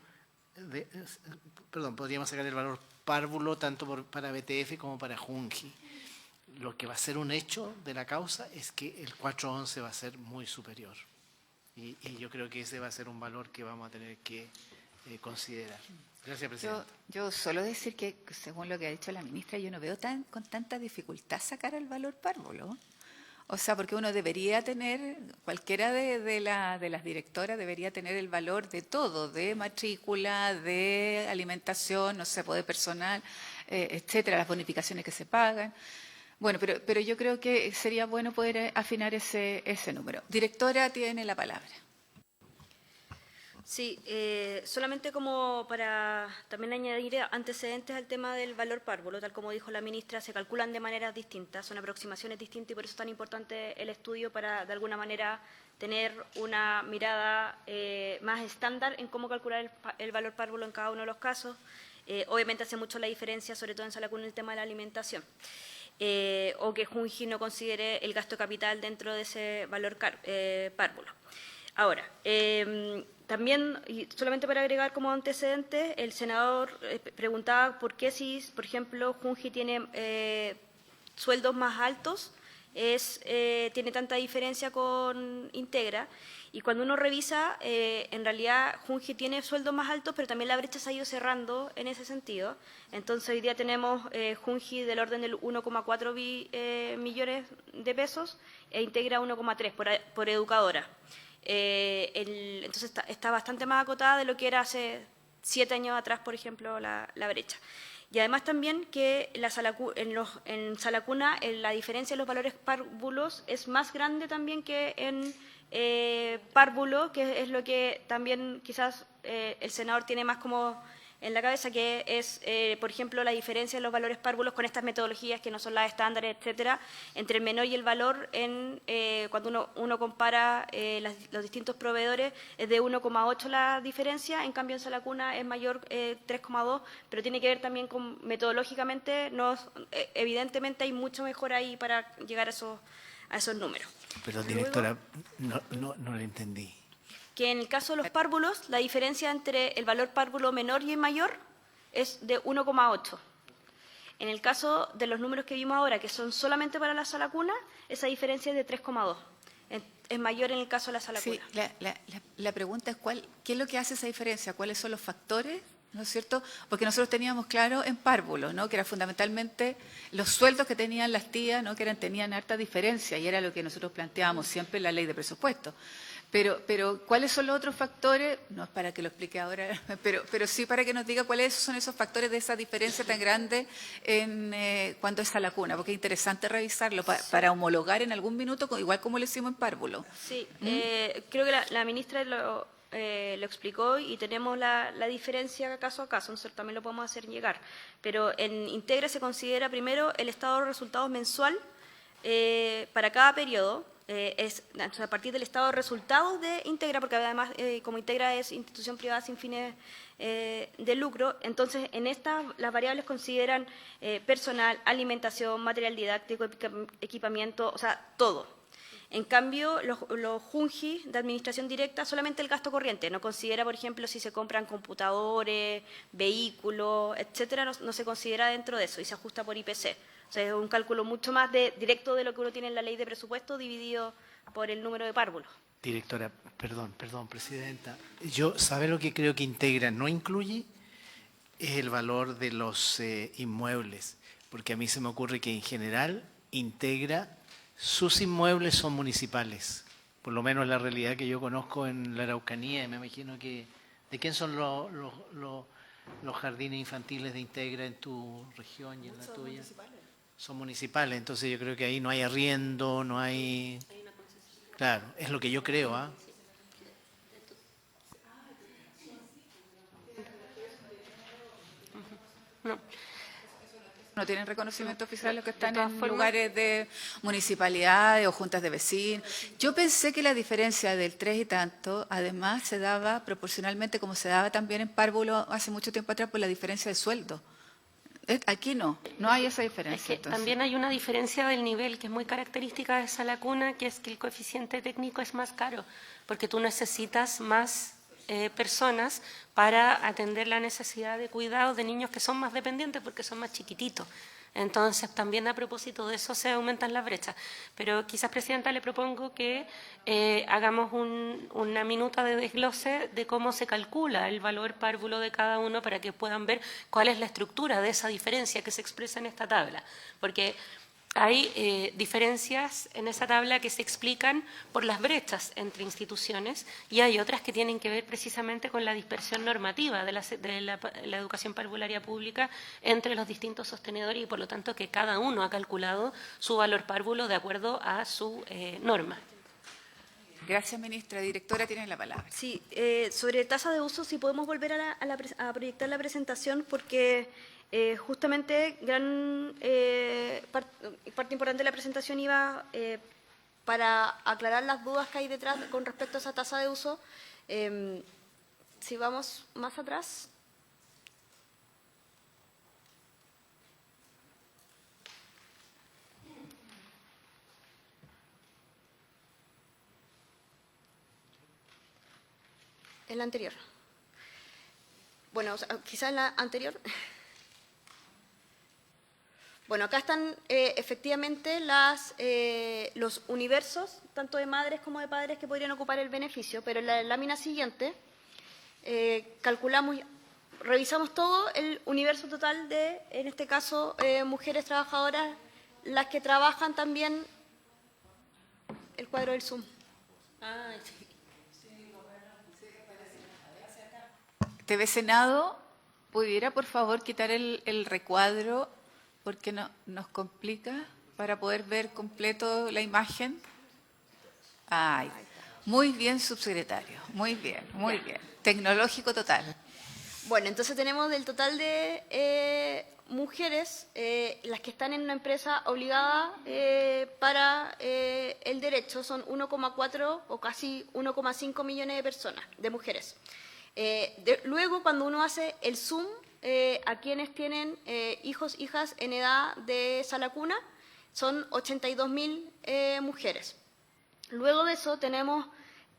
podríamos sacar el valor párvulo tanto para BTF como para Junji. Lo que va a ser un hecho de la causa es que el 411 va a ser muy superior. Y yo creo que ese va a ser un valor que vamos a tener que considerar. Gracias, Presidenta. Yo solo decir que, según lo que ha dicho la ministra, yo no veo con tanta dificultad sacar el valor párvulo. O sea, porque uno debería tener, cualquiera de las directoras debería tener el valor de todo, de matrícula, de alimentación, no sé, de personal, etcétera, las bonificaciones que se pagan. Bueno, pero yo creo que sería bueno poder afinar ese número. Directora, tiene la palabra. Sí, solamente como para también añadir antecedentes al tema del valor párvulo, tal como dijo la ministra, se calculan de maneras distintas, son aproximaciones distintas y por eso es tan importante el estudio para de alguna manera tener una mirada más estándar en cómo calcular el valor párvulo en cada uno de los casos. Obviamente hace mucho la diferencia, sobre todo en Salacún, el tema de la alimentación. O que Junji no considere el gasto capital dentro de ese valor párvulo. Ahora, también, y solamente para agregar como antecedente, el senador preguntaba por qué si, por ejemplo, Junji tiene sueldos más altos, tiene tanta diferencia con Integra. Y cuando uno revisa, en realidad Junji tiene sueldos más altos, pero también la brecha se ha ido cerrando en ese sentido. Entonces, hoy día tenemos Junji del orden del 1,4 millones de pesos e Integra 1,3 por educadora. Entonces está bastante más acotada de lo que era hace 7 años atrás, por ejemplo, la brecha. Y además también que en Salacuna la diferencia en los valores párvulos es más grande también que en párvulo, que es lo que también quizás el senador tiene más como en la cabeza, que es, por ejemplo, la diferencia de los valores párvulos con estas metodologías que no son las estándares, etcétera, entre el menor y el valor cuando uno compara los distintos proveedores, es de 1,8 la diferencia, en cambio en sala cuna es mayor 3,2, pero tiene que ver también con metodológicamente, evidentemente hay mucho mejor ahí para llegar a esos números. Perdón, directora, no lo entendí. Que en el caso de los párvulos, la diferencia entre el valor párvulo menor y el mayor es de 1,8. En el caso de los números que vimos ahora, que son solamente para la sala cuna, esa diferencia es de 3,2. Es mayor en el caso de la sala Sí, cuna. la pregunta es ¿qué es lo que hace esa diferencia? ¿Cuáles son los factores? ¿No es cierto? Porque nosotros teníamos claro en párvulos, ¿no? Que era fundamentalmente los sueldos que tenían las tías, ¿no? Que tenían harta diferencia y era lo que nosotros planteábamos siempre en la ley de presupuesto. Pero ¿cuáles son los otros factores? No es para que lo explique ahora, pero sí para que nos diga cuáles son esos factores de esa diferencia tan grande cuando es sala cuna, porque es interesante revisarlo para homologar en algún minuto, igual como lo hicimos en párvulo. Sí, creo que la ministra lo explicó y tenemos la diferencia caso a caso, nosotros también lo podemos hacer llegar. Pero en Integra se considera primero el estado de resultados mensual para cada periodo. Es a partir del estado de resultados de Integra, porque además como Integra es institución privada sin fines de lucro, entonces en estas las variables consideran personal, alimentación, material didáctico, equipamiento, o sea, todo. En cambio, los JUNJI de administración directa, solamente el gasto corriente, no considera, por ejemplo, si se compran computadores, vehículos, etcétera, no se considera dentro de eso y se ajusta por IPC. O sea, es un cálculo mucho más directo de lo que uno tiene en la ley de presupuesto dividido por el número de párvulos. Directora, perdón, presidenta. ¿Sabe lo que creo que Integra no incluye? Es el valor de los inmuebles, porque a mí se me ocurre que en general Integra, sus inmuebles son municipales, por lo menos la realidad que yo conozco en la Araucanía, y me imagino que... ¿De quién son los jardines infantiles de Integra en tu región y en la tuya? Son municipales, entonces yo creo que ahí no hay arriendo, no hay... Claro, es lo que yo creo, ¿ah? No tienen reconocimiento oficial los que están en lugares de municipalidades o juntas de vecinos. Yo pensé que la diferencia del 3 y tanto, además, se daba proporcionalmente, como se daba también en párvulo hace mucho tiempo atrás, por la diferencia de sueldo. Aquí no hay esa diferencia. Es que también hay una diferencia del nivel que es muy característica de sala cuna, que es que el coeficiente técnico es más caro, porque tú necesitas más personas para atender la necesidad de cuidado de niños que son más dependientes porque son más chiquititos. Entonces, también a propósito de eso se aumentan las brechas. Pero quizás, Presidenta, le propongo que hagamos una minuta de desglose de cómo se calcula el valor párvulo de cada uno para que puedan ver cuál es la estructura de esa diferencia que se expresa en esta tabla. Porque hay diferencias en esa tabla que se explican por las brechas entre instituciones y hay otras que tienen que ver precisamente con la dispersión normativa de la educación parvularia pública entre los distintos sostenedores y por lo tanto que cada uno ha calculado su valor párvulo de acuerdo a su norma. Gracias, ministra. Directora, tiene la palabra. Sí, sobre tasa de uso, si podemos volver a proyectar la presentación porque... justamente parte importante de la presentación iba para aclarar las dudas que hay detrás con respecto a esa tasa de uso. Si vamos más atrás. En la anterior. Bueno, o sea, quizá en la anterior... Bueno, acá están efectivamente los universos, tanto de madres como de padres, que podrían ocupar el beneficio, pero en la lámina siguiente revisamos todo el universo total de, en este caso, mujeres trabajadoras, las que trabajan también el cuadro del Zoom. TV Senado, ¿pudiera por favor quitar el recuadro? Porque nos complica para poder ver completo la imagen. Muy bien, subsecretario. Muy bien. Tecnológico total. Bueno, entonces tenemos del total de mujeres, las que están en una empresa obligada para el derecho son 1,4 o casi 1,5 millones de personas, de mujeres. Luego, cuando uno hace el zoom a quienes tienen hijos, hijas en edad de sala cuna, son 82.000 mujeres. Luego de eso tenemos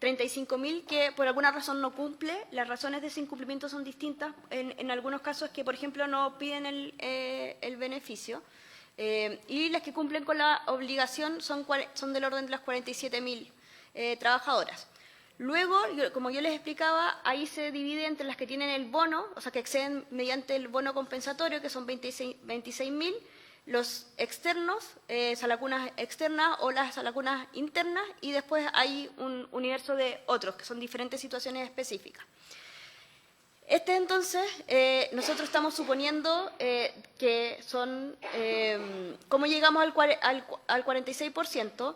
35.000 que por alguna razón no cumple. Las razones de ese incumplimiento son distintas. En algunos casos que, por ejemplo, no piden el beneficio. Y las que cumplen con la obligación son del orden de las 47.000 trabajadoras. Luego, como yo les explicaba, ahí se divide entre las que tienen el bono, o sea, que exceden mediante el bono compensatorio, que son 26.000, los externos, salacunas externas o las salacunas internas, y después hay un universo de otros, que son diferentes situaciones específicas. Entonces, nosotros estamos suponiendo que son, ¿cómo llegamos al 46%?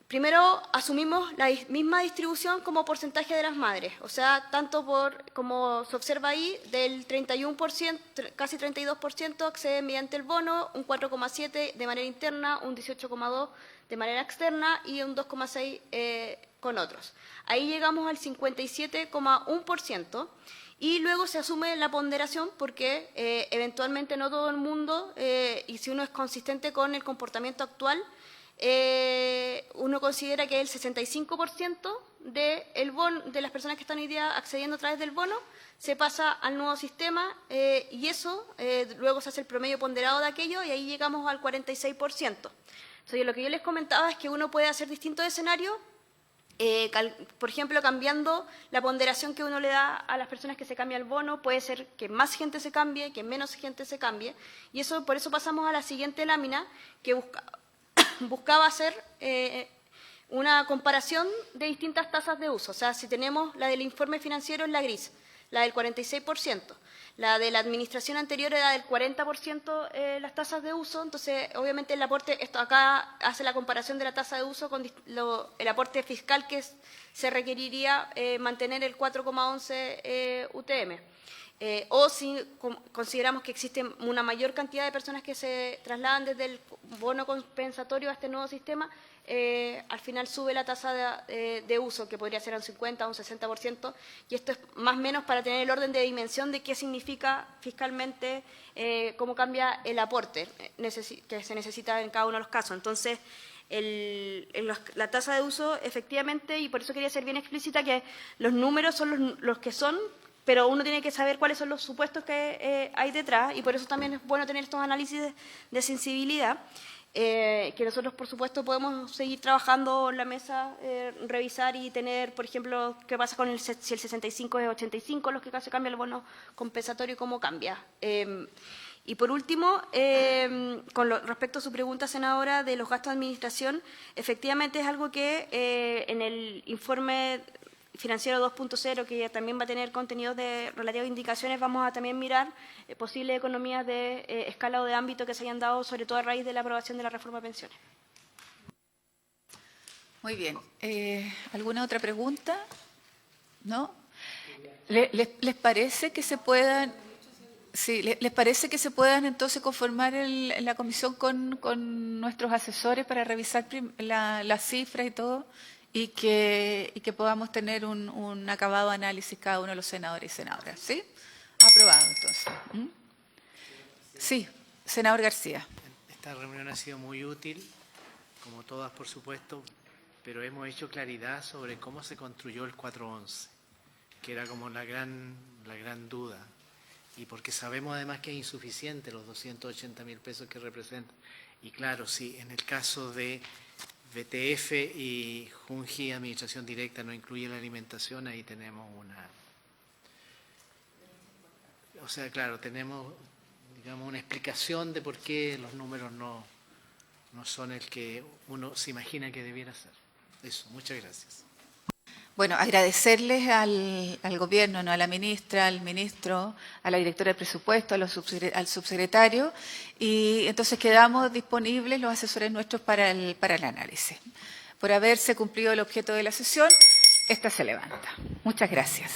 Primero, asumimos la misma distribución como porcentaje de las madres, o sea, tanto como se observa ahí, del 31%, casi 32% accede mediante el bono, un 4,7% de manera interna, un 18,2% de manera externa y un 2,6% con otros. Ahí llegamos al 57,1%. Y luego se asume la ponderación porque eventualmente no todo el mundo, y si uno es consistente con el comportamiento actual, uno considera que el 65% de las personas que están hoy día accediendo a través del bono se pasa al nuevo sistema y eso luego se hace el promedio ponderado de aquello y ahí llegamos al 46%. Entonces, lo que yo les comentaba es que uno puede hacer distintos escenarios, por ejemplo, cambiando la ponderación que uno le da a las personas que se cambia el bono, puede ser que más gente se cambie, que menos gente se cambie, y eso por eso pasamos a la siguiente lámina que buscaba hacer una comparación de distintas tasas de uso. O sea, si tenemos la del informe financiero es la gris, la del 46%, la de la administración anterior era del 40% las tasas de uso, entonces obviamente el aporte, esto acá hace la comparación de la tasa de uso con el aporte fiscal que se requeriría mantener el 4,11 UTM. O si consideramos que existe una mayor cantidad de personas que se trasladan desde el bono compensatorio a este nuevo sistema, al final sube la tasa de uso, que podría ser un 50 o un 60%, y esto es más o menos para tener el orden de dimensión de qué significa fiscalmente, cómo cambia el aporte que se necesita en cada uno de los casos. Entonces, la tasa de uso, efectivamente, y por eso quería ser bien explícita, que los números son los que son, pero uno tiene que saber cuáles son los supuestos que hay detrás, y por eso también es bueno tener estos análisis de sensibilidad, que nosotros, por supuesto, podemos seguir trabajando en la mesa, revisar y tener, por ejemplo, qué pasa con si el 65 es 85, los que se cambia el bono compensatorio, cómo cambia. Y por último, respecto a su pregunta, senadora, de los gastos de administración, efectivamente es algo que en el informe financiero 2.0, que también va a tener contenidos de relativas indicaciones, vamos a también mirar posibles economías de escala o de ámbito que se hayan dado, sobre todo a raíz de la aprobación de la reforma de pensiones. Muy bien. ¿Alguna otra pregunta? ¿No? ¿Les parece que se puedan... Sí, ¿les parece que se puedan entonces conformar en la comisión con nuestros asesores para revisar las cifras y todo? Y que podamos tener un acabado análisis cada uno de los senadores y senadoras. ¿Sí? Aprobado, entonces. Sí, senador García. Esta reunión ha sido muy útil, como todas, por supuesto, pero hemos hecho claridad sobre cómo se construyó el 411, que era como la gran duda, y porque sabemos además que es insuficiente los 280.000 pesos que representan. Y claro, sí, en el caso de BTF y Junji, administración directa, no incluye la alimentación, ahí tenemos o sea, claro, tenemos, digamos, una explicación de por qué los números no son el que uno se imagina que debiera ser. Eso, muchas gracias. Bueno, agradecerles al gobierno, ¿no? A la ministra, al ministro, a la directora de presupuesto, al subsecretario, y entonces quedamos disponibles los asesores nuestros para el análisis. Por haberse cumplido el objeto de la sesión, esta se levanta. Muchas gracias.